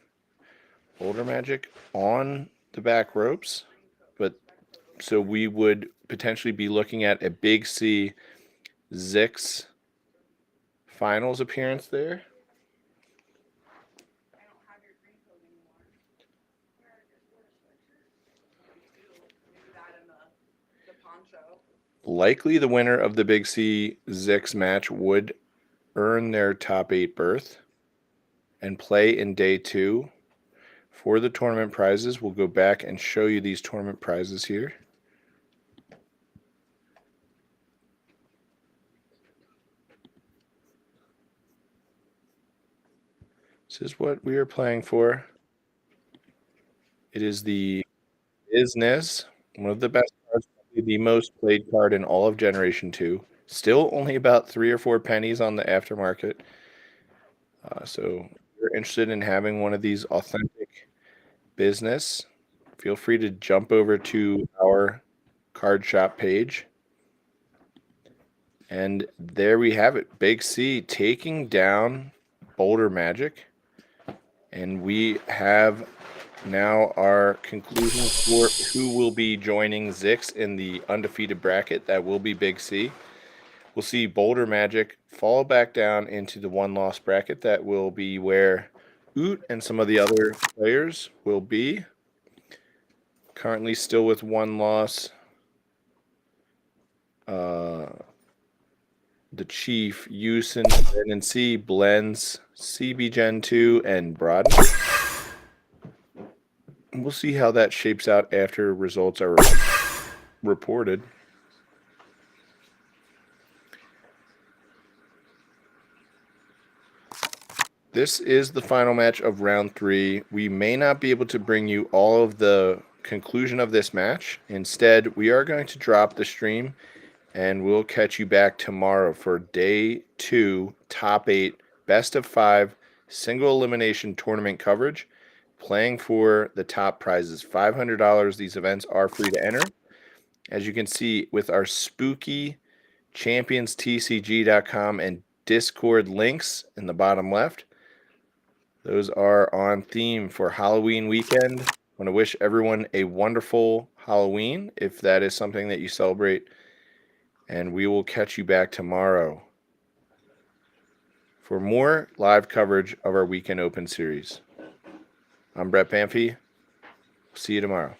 Boulder Magic on the back ropes, but so we would potentially be looking at a Big C Zix finals appearance there. Likely the winner of the Big C Zix match would earn their top 8 berth and play in day 2 for the tournament prizes. We'll go back and show you these tournament prizes here. This is what we are playing for. It is the Business, one of the best cards, the most played card in all of Generation 2. Still only about 3 or 4 pennies on the aftermarket. So if you're interested in having one of these authentic Business, feel free to jump over to our card shop page. And there we have it. Big C taking down Boulder Magic. And we have now our conclusion for who will be joining Zix in the undefeated bracket. That will be Big C. We'll see Boulder Magic fall back down into the 1-loss bracket. That will be where Oot and some of the other players will be. Currently still with 1 loss. The Chief, Usen, and C, Blends, CB Gen 2, and Broad. We'll see how that shapes out after results are reported. This is the final match of round 3. We may not be able to bring you all of the conclusion of this match. Instead, we are going to drop the stream, and we'll catch you back tomorrow for day 2, top 8, best of 5, single elimination tournament coverage, playing for the top prizes, $500. These events are free to enter. As you can see with our spooky ChampionsTCG.com and Discord links in the bottom left, those are on theme for Halloween weekend. I want to wish everyone a wonderful Halloween if that is something that you celebrate And we will catch you back tomorrow for more live coverage of our Weekend Open series. I'm Brett Banffy. See you tomorrow.